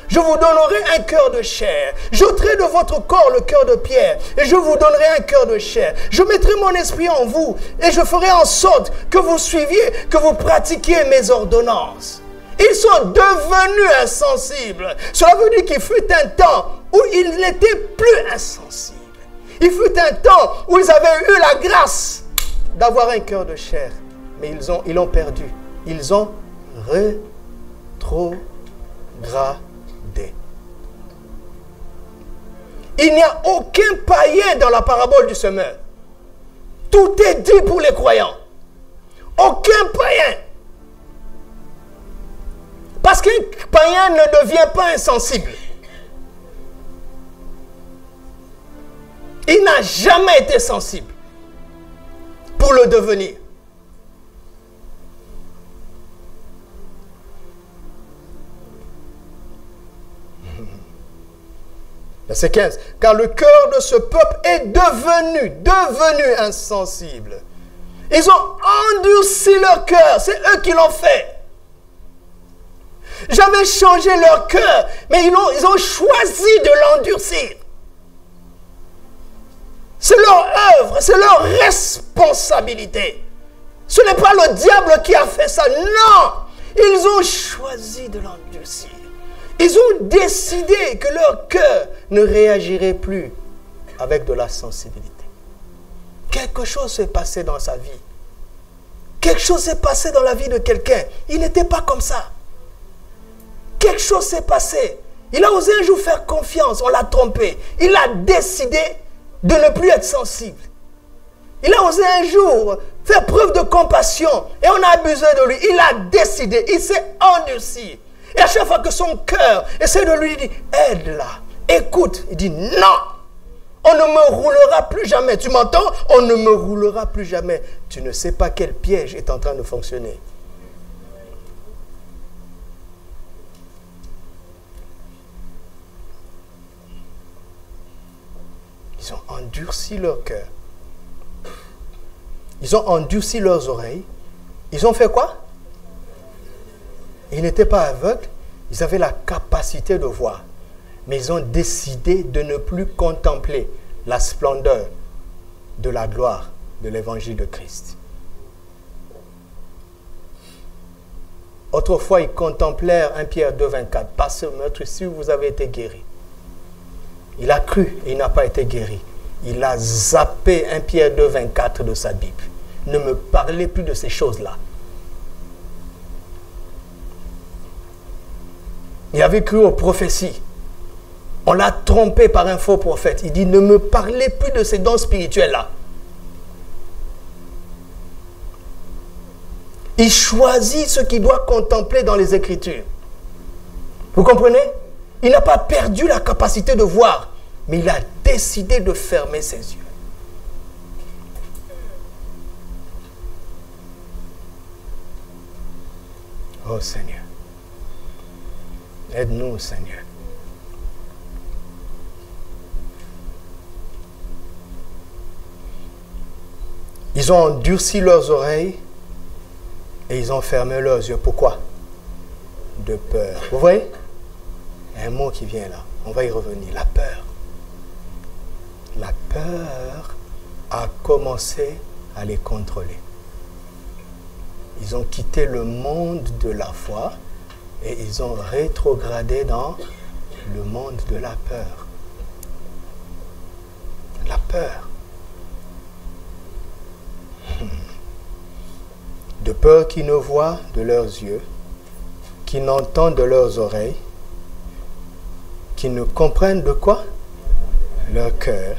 Je vous donnerai un cœur de chair. J'ôterai de votre corps le cœur de pierre. Et je vous donnerai un cœur de chair. Je mettrai mon esprit en vous. Et je ferai en sorte que vous suiviez, que vous pratiquiez mes ordonnances. Ils sont devenus insensibles. Cela veut dire qu'il fut un temps où ils n'étaient plus insensibles. Il fut un temps où ils avaient eu la grâce d'avoir un cœur de chair. Mais ils l'ont perdu. Ils ont rétrogradé. Il n'y a aucun païen dans la parabole du semeur. Tout est dit pour les croyants. Aucun païen. Parce qu'un païen ne devient pas insensible. Il n'a jamais été sensible pour le devenir. Verset 15. Car le cœur de ce peuple est devenu insensible. Ils ont endurci leur cœur. C'est eux qui l'ont fait. J'avais changé leur cœur, mais ils ont choisi de l'endurcir. C'est leur œuvre, c'est leur responsabilité. Ce n'est pas le diable qui a fait ça. Non! Ils ont choisi de l'endurcir. Ils ont décidé que leur cœur ne réagirait plus avec de la sensibilité. Quelque chose s'est passé dans sa vie. Quelque chose s'est passé dans la vie de quelqu'un. Il n'était pas comme ça. Quelque chose s'est passé. Il a osé un jour faire confiance. On l'a trompé. Il a décidé de ne plus être sensible. Il a osé un jour faire preuve de compassion. Et on a abusé de lui. Il a décidé. Il s'est endurci. Et à chaque fois que son cœur essaie de lui dire, aide-la, écoute, il dit non, on ne me roulera plus jamais. Tu m'entends? On ne me roulera plus jamais. Tu ne sais pas quel piège est en train de fonctionner. Ils ont endurci leur cœur. Ils ont endurci leurs oreilles. Ils ont fait quoi? Ils n'étaient pas aveugles, ils avaient la capacité de voir. Mais ils ont décidé de ne plus contempler la splendeur de la gloire de l'évangile de Christ. Autrefois, ils contemplèrent 1 Pierre 2, 24. Par ce meurtre, si vous avez été guéri. Il a cru et il n'a pas été guéri. Il a zappé 1 Pierre 2, 24 de sa Bible. Ne me parlez plus de ces choses-là. Il avait cru aux prophéties. On l'a trompé par un faux prophète. Il dit, ne me parlez plus de ces dons spirituels-là. Il choisit ce qu'il doit contempler dans les Écritures. Vous comprenez? Il n'a pas perdu la capacité de voir, mais il a décidé de fermer ses yeux. Oh Seigneur. Aide-nous, Seigneur. Ils ont endurci leurs oreilles et ils ont fermé leurs yeux. Pourquoi? De peur. Vous voyez? Il y a un mot qui vient là. On va y revenir. La peur. La peur a commencé à les contrôler. Ils ont quitté le monde de la foi et ils ont rétrogradé dans le monde de la peur. La peur. De peur qu'ils ne voient de leurs yeux, qu'ils n'entendent de leurs oreilles, qu'ils ne comprennent de quoi? Leur cœur.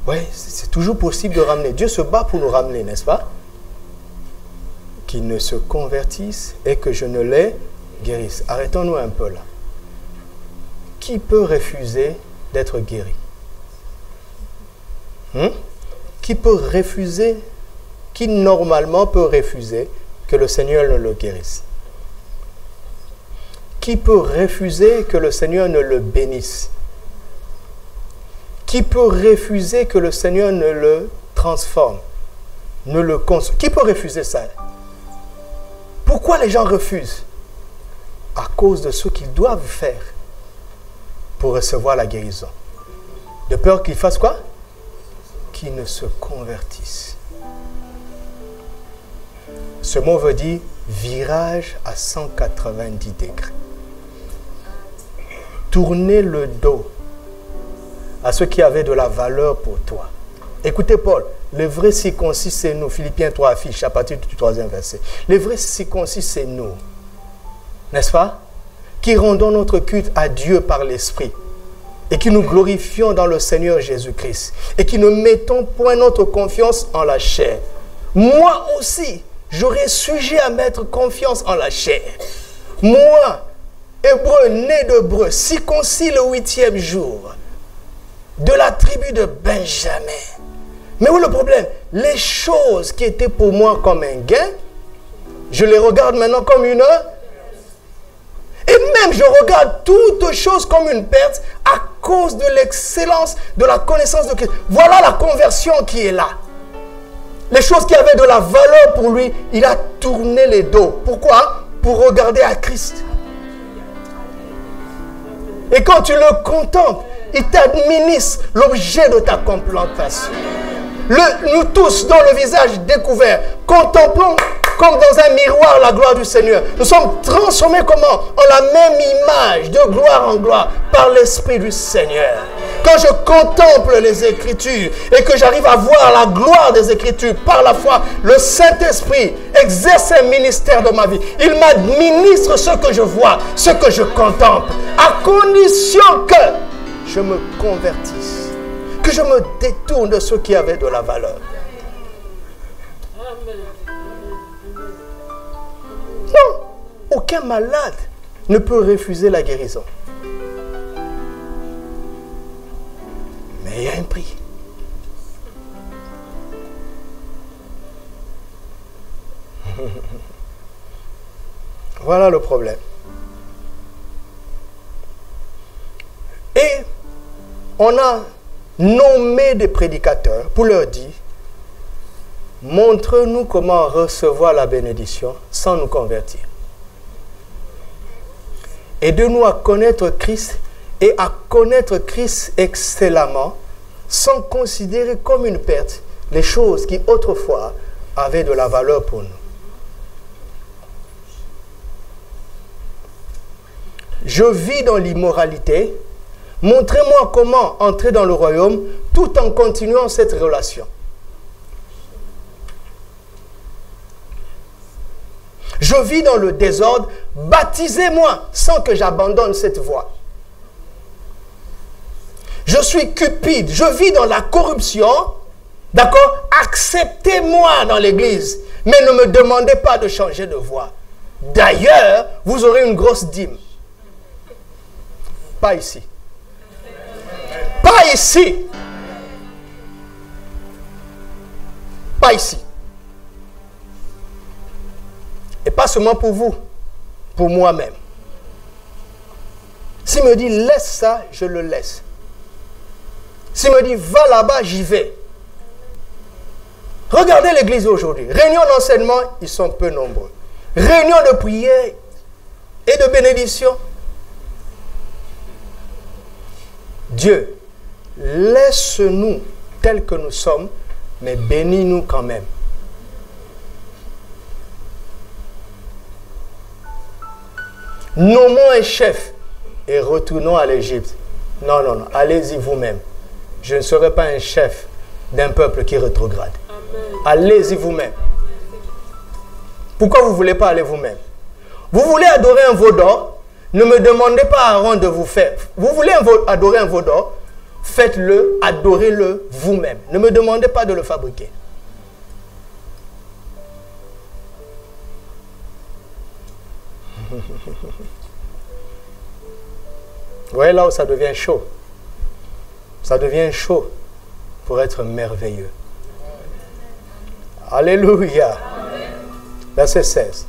Oui, c'est toujours possible de ramener. Dieu se bat pour nous ramener, n'est-ce pas? Qu'ils ne se convertissent et que je ne les guérisse. Arrêtons-nous un peu là. Qui peut refuser d'être guéri? Qui peut refuser, qui normalement peut refuser que le Seigneur ne le guérisse? qui peut refuser que le Seigneur ne le bénisse? Qui peut refuser que le Seigneur ne le transforme, ne le consomme? Qui peut refuser ça? Pourquoi les gens refusent? À cause de ce qu'ils doivent faire pour recevoir la guérison. De peur qu'ils fassent quoi? Qu'ils ne se convertissent. Ce mot veut dire virage à 190 degrés. Tourner le dos à ceux qui avaient de la valeur pour toi. Écoutez Paul, le vrai circoncis c'est nous. Philippiens 3 affiche à partir du 3e verset. Le vrai circoncis c'est nous. N'est-ce pas? Qui rendons notre culte à Dieu par l'Esprit. Et qui nous glorifions dans le Seigneur Jésus-Christ. Et qui ne mettons point notre confiance en la chair. Moi aussi, j'aurais sujet à mettre confiance en la chair. Moi, hébreu, né d'hébreu, circoncis le 8e jour, de la tribu de Benjamin. Mais où est le problème? Les choses qui étaient pour moi comme un gain, je les regarde maintenant comme une... Et même je regarde toutes choses comme une perte à cause de l'excellence de la connaissance de Christ. Voilà la conversion qui est là. Les choses qui avaient de la valeur pour lui, il a tourné les dos. Pourquoi? Pour regarder à Christ. Et quand tu le contemples, il t'administre l'objet de ta contemplation. Nous tous, dans le visage découvert, contemplons comme dans un miroir la gloire du Seigneur. Nous sommes transformés comment? En la même image, de gloire en gloire, par l'Esprit du Seigneur. Quand je contemple les Écritures et que j'arrive à voir la gloire des Écritures par la foi, le Saint-Esprit exerce un ministère dans ma vie. Il m'administre ce que je vois, ce que je contemple, à condition que je me convertisse, que je me détourne de ceux qui avaient de la valeur. Non, aucun malade ne peut refuser la guérison. Mais il y a un prix. Voilà le problème. Et on a nommé des prédicateurs pour leur dire: montre-nous comment recevoir la bénédiction sans nous convertir. Aide-nous à connaître Christ et à connaître Christ excellemment sans considérer comme une perte les choses qui autrefois avaient de la valeur pour nous. Je vis dans l'immoralité. Montrez-moi comment entrer dans le royaume tout en continuant cette relation. Je vis dans le désordre. Baptisez-moi sans que j'abandonne cette voie. Je suis cupide. Je vis dans la corruption. D'accord? Acceptez-moi dans l'église. Mais ne me demandez pas de changer de voie. D'ailleurs, vous aurez une grosse dîme. Pas ici. Pas ici. Pas ici. Et pas seulement pour vous, pour moi-même. S'il me dit laisse ça, je le laisse. S'il me dit va là-bas, j'y vais. Regardez l'église aujourd'hui. Réunions d'enseignement, ils sont peu nombreux. Réunions de prière et de bénédiction. Dieu, laisse-nous tels que nous sommes, mais bénis-nous quand même. Nommons un chef et retournons à l'Égypte. Non, non, non, allez-y vous-même. Je ne serai pas un chef d'un peuple qui rétrograde. Allez-y vous-même. Pourquoi vous ne voulez pas aller vous-même? Vous voulez adorer un veau d'or? Ne me demandez pas à Aaron de vous faire. Vous voulez adorer un veau d'or? Faites-le, adorez-le vous-même. Ne me demandez pas de le fabriquer. Vous voyez là où ça devient chaud. Ça devient chaud pour être merveilleux. Alléluia. Verset 16.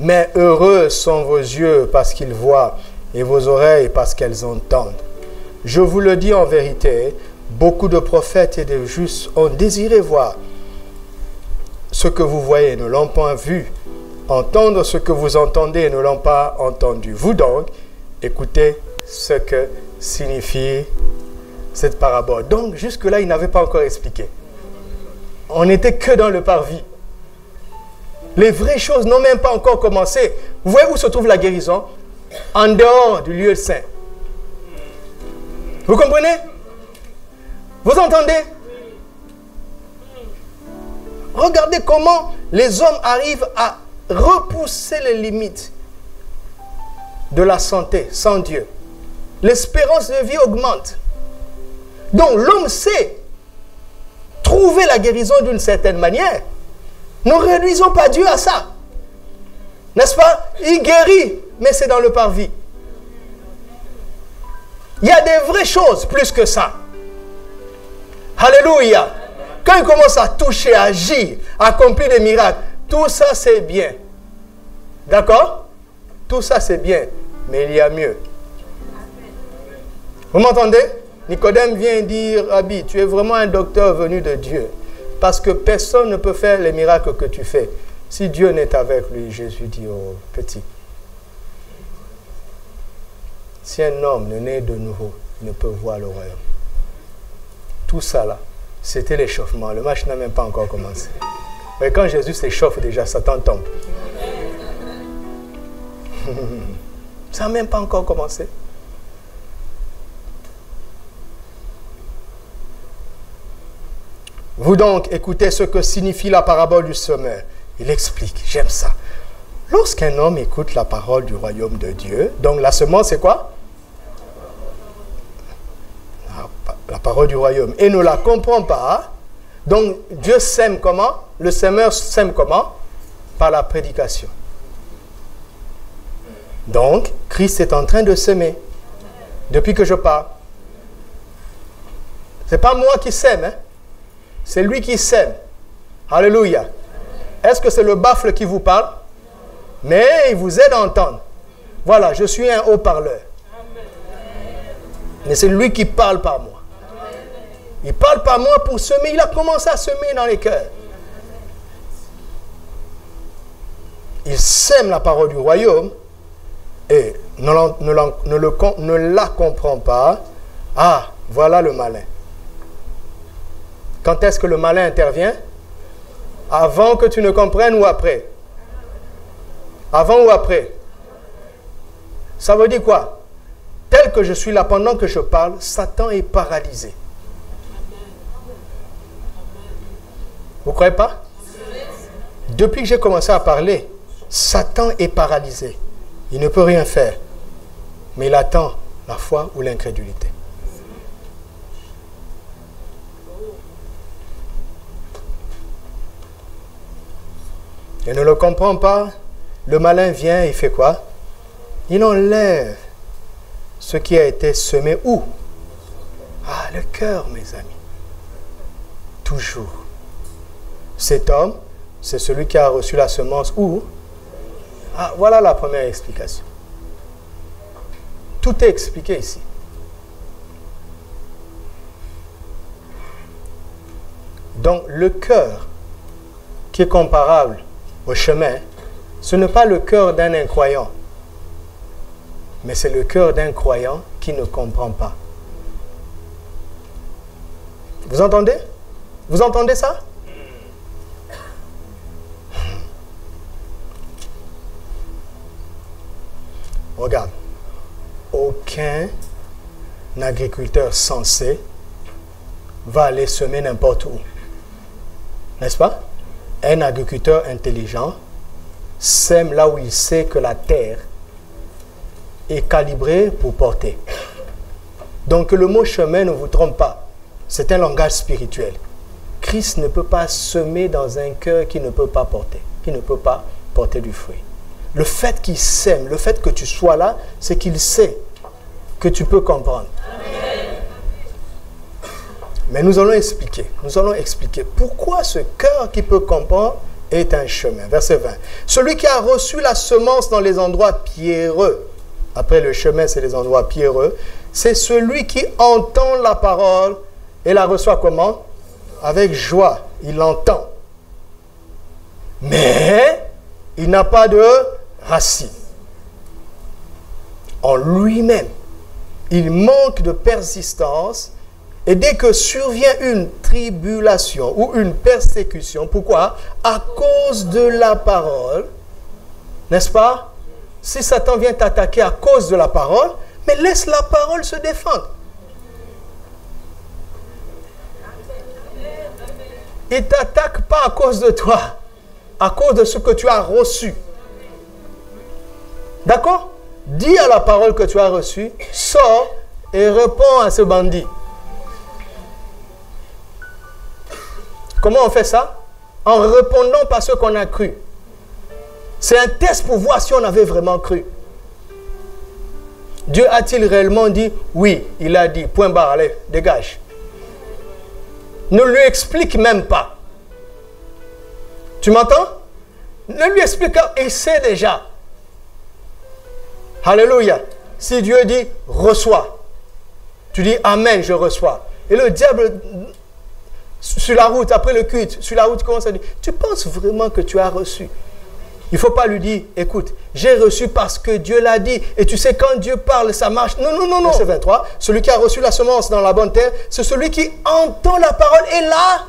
Mais heureux sont vos yeux parce qu'ils voient et vos oreilles parce qu'elles entendent. Je vous le dis en vérité, beaucoup de prophètes et de justes ont désiré voir ce que vous voyez, ne l'ont pas vu, entendre ce que vous entendez et ne l'ont pas entendu. Vous donc, écoutez ce que signifie cette parabole. Donc, jusque-là, il n'avait pas encore expliqué. On n'était que dans le parvis. Les vraies choses n'ont même pas encore commencé. Vous voyez où se trouve la guérison? En dehors du lieu saint. Vous comprenez? Vous entendez? Regardez comment les hommes arrivent à repousser les limites de la santé sans Dieu. L'espérance de vie augmente. Donc l'homme sait trouver la guérison d'une certaine manière. Ne réduisons pas Dieu à ça. N'est-ce pas? Il guérit, mais c'est dans le parvis. Il y a des vraies choses plus que ça. Alléluia. Quand il commence à toucher, à agir, à accomplir des miracles, tout ça c'est bien. D'accord? Tout ça c'est bien, mais il y a mieux. Vous m'entendez? Nicodème vient dire, Rabbi, tu es vraiment un docteur venu de Dieu. Parce que personne ne peut faire les miracles que tu fais. Si Dieu n'est avec lui, Jésus dit au petit. Si un homme ne naît de nouveau, il ne peut voir le royaume. Tout ça là, c'était l'échauffement. Le match n'a même pas encore commencé. Mais quand Jésus s'échauffe déjà, Satan tombe. Ça n'a même pas encore commencé. Vous donc, écoutez ce que signifie la parabole du semeur. Il explique, j'aime ça. Lorsqu'un homme écoute la parole du royaume de Dieu, donc la semence c'est quoi? La parole du royaume. Et ne la comprend pas. Donc Dieu sème comment? Le semeur sème comment? Par la prédication. Donc, Christ est en train de semer. Depuis que je parle. Ce n'est pas moi qui sème, hein? C'est lui qui sème. Alléluia. Est-ce que c'est le baffle qui vous parle? Mais il vous aide à entendre. Voilà, je suis un haut-parleur. Mais c'est lui qui parle par moi. Il parle par moi pour semer. Il a commencé à semer dans les cœurs. Il sème la parole du royaume et ne la comprend pas. Ah, voilà le malin. Quand est-ce que le malin intervient? Avant que tu ne comprennes ou après? Avant ou après? Ça veut dire quoi? Tel que je suis là pendant que je parle, Satan est paralysé. Vous ne croyez pas? Depuis que j'ai commencé à parler, Satan est paralysé. Il ne peut rien faire. Mais il attend la foi ou l'incrédulité. Il ne le comprend pas. Le malin vient, il fait quoi? Il enlève ce qui a été semé où? Ah, le cœur, mes amis. Toujours. Cet homme, c'est celui qui a reçu la semence où? Ah, voilà la première explication. Tout est expliqué ici. Donc, le cœur qui est comparable au chemin, ce n'est pas le cœur d'un incroyant, mais c'est le cœur d'un croyant qui ne comprend pas. Vous entendez? Vous entendez ça? Regarde, aucun agriculteur sensé va aller semer n'importe où. N'est-ce pas? Un agriculteur intelligent sème là où il sait que la terre est calibrée pour porter. Donc le mot chemin ne vous trompe pas. C'est un langage spirituel. Christ ne peut pas semer dans un cœur qui ne peut pas porter, qui ne peut pas porter du fruit. Le fait qu'il sème, le fait que tu sois là, c'est qu'il sait que tu peux comprendre. Amen. Mais nous allons expliquer pourquoi ce cœur qui peut comprendre est un chemin. Verset 20. Celui qui a reçu la semence dans les endroits pierreux, après le chemin, c'est les endroits pierreux, c'est celui qui entend la parole et la reçoit comment? Avec joie. Il l'entend. Mais il n'a pas de racine. En lui-même, il manque de persistance et dès que survient une tribulation ou une persécution, pourquoi? À cause de la parole, n'est-ce pas? Si Satan vient t'attaquer à cause de la parole, mais laisse la parole se défendre. Il ne t'attaque pas à cause de toi, à cause de ce que tu as reçu. D'accord? Dis à la parole que tu as reçue, sors et réponds à ce bandit. Comment on fait ça? En répondant par ce qu'on a cru. C'est un test pour voir si on avait vraiment cru. Dieu a-t-il réellement dit? Oui, il a dit. Point barre, allez, dégage. Ne lui explique même pas. Tu m'entends? Ne lui explique pas, il sait déjà. Alléluia. Si Dieu dit, reçois. Tu dis, amen, je reçois. Et le diable, sur la route, après le culte, sur la route, commence à dire, tu penses vraiment que tu as reçu? Il ne faut pas lui dire, écoute, j'ai reçu parce que Dieu l'a dit. Et tu sais, quand Dieu parle, ça marche. Non, non, non, non. Verset 23, celui qui a reçu la semence dans la bonne terre, c'est celui qui entend la parole et là.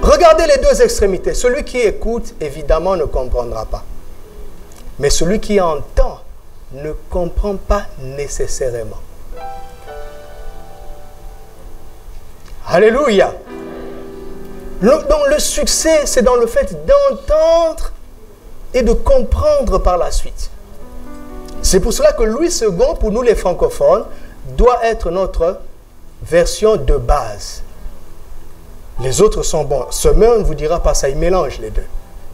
Regardez les deux extrémités. Celui qui écoute, évidemment, ne comprendra pas. Mais celui qui entend ne comprend pas nécessairement. Alléluia. Donc le succès, c'est dans le fait d'entendre et de comprendre par la suite. C'est pour cela que Louis II, pour nous les francophones, doit être notre version de base. Les autres sont bons. Summer ne vous dira pas ça, il mélange les deux.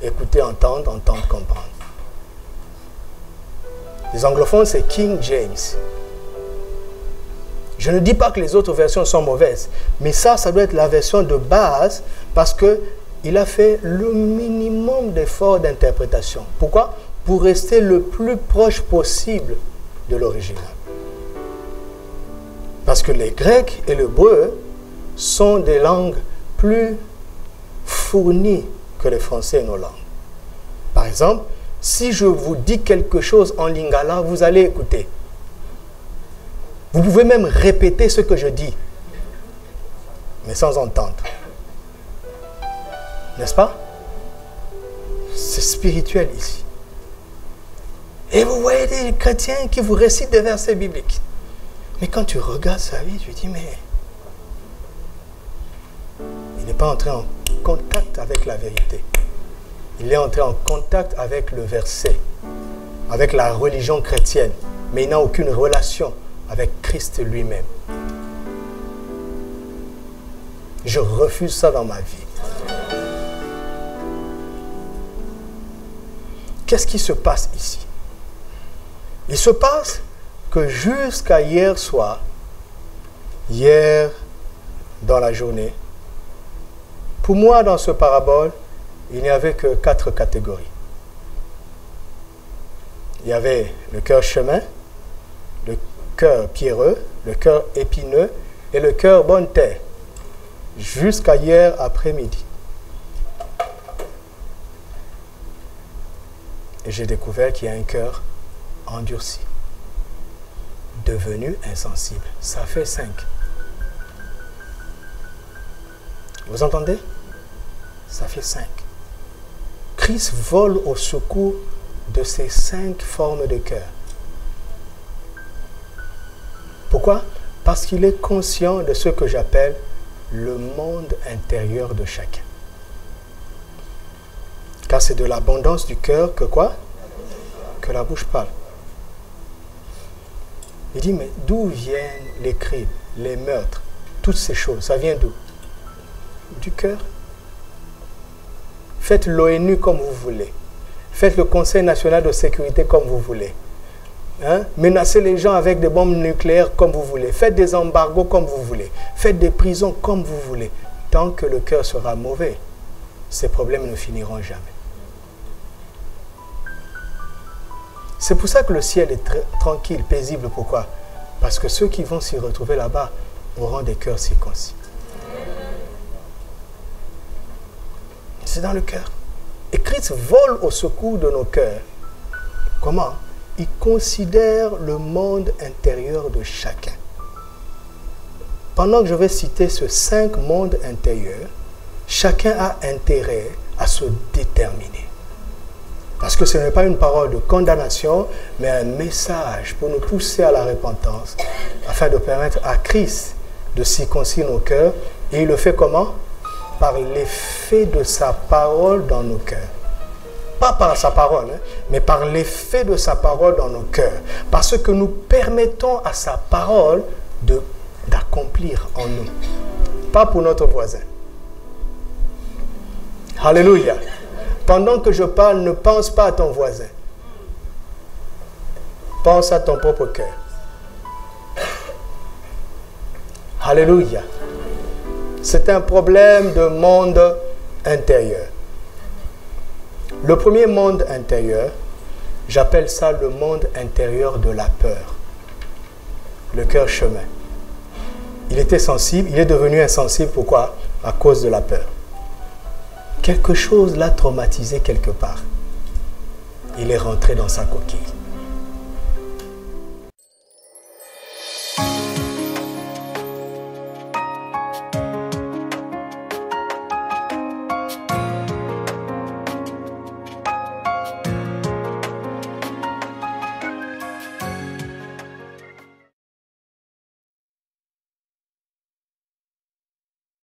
Écouter, entendre, entendre, comprendre. Les anglophones, c'est King James. Je ne dis pas que les autres versions sont mauvaises, mais ça doit être la version de base parce qu'il a fait le minimum d'efforts d'interprétation. Pourquoi? Pour rester le plus proche possible de l'original. Parce que les Grecs et l'hébreu sont des langues plus fournies que les Français et nos langues. Par exemple, si je vous dis quelque chose en lingala, vous allez écouter. Vous pouvez même répéter ce que je dis, mais sans entendre. N'est-ce pas? C'est spirituel ici. Et vous voyez des chrétiens qui vous récitent des versets bibliques. Mais quand tu regardes sa vie, tu dis, mais il n'est pas entré en contact avec la vérité. Il est entré en contact avec le verset, avec la religion chrétienne, mais il n'a aucune relation avec Christ lui-même. Je refuse ça dans ma vie. Qu'est-ce qui se passe ici? Il se passe que jusqu'à hier soir, hier dans la journée, pour moi dans ce parabole, il n'y avait que 4 catégories. Il y avait le cœur chemin, le cœur pierreux, le cœur épineux et le cœur bonne terre, jusqu'à hier après-midi. Et j'ai découvert qu'il y a un cœur endurci, devenu insensible. Ça fait 5. Vous entendez? Ça fait 5. Christ vole au secours de ces 5 formes de cœur. Pourquoi? Parce qu'il est conscient de ce que j'appelle le monde intérieur de chacun. Car c'est de l'abondance du cœur que quoi? Que la bouche parle. Il dit, mais d'où viennent les crimes, les meurtres, toutes ces choses? Ça vient d'où? Du cœur. Faites l'ONU comme vous voulez. Faites le Conseil national de sécurité comme vous voulez. Hein? Menacez les gens avec des bombes nucléaires comme vous voulez. Faites des embargos comme vous voulez. Faites des prisons comme vous voulez. Tant que le cœur sera mauvais, ces problèmes ne finiront jamais. C'est pour ça que le ciel est tranquille, paisible. Pourquoi? Parce que ceux qui vont s'y retrouver là-bas auront des cœurs circoncis. C'est dans le cœur. Et Christ vole au secours de nos cœurs. Comment? Il considère le monde intérieur de chacun. Pendant que je vais citer ces 5 mondes intérieurs, chacun a intérêt à se déterminer. Parce que ce n'est pas une parole de condamnation, mais un message pour nous pousser à la repentance, afin de permettre à Christ de circoncire nos cœurs. Et il le fait comment? Par l'effet de sa parole dans nos cœurs. Pas par sa parole, mais par l'effet de sa parole dans nos cœurs. Parce que nous permettons à sa parole d'accomplir en nous. Pas pour notre voisin. Alléluia. Pendant que je parle, ne pense pas à ton voisin. Pense à ton propre cœur. Alléluia. C'est un problème de monde intérieur. Le premier monde intérieur, j'appelle ça le monde intérieur de la peur. Le cœur chemin. Il était sensible, il est devenu insensible. Pourquoi? À cause de la peur. Quelque chose l'a traumatisé quelque part. Il est rentré dans sa coquille.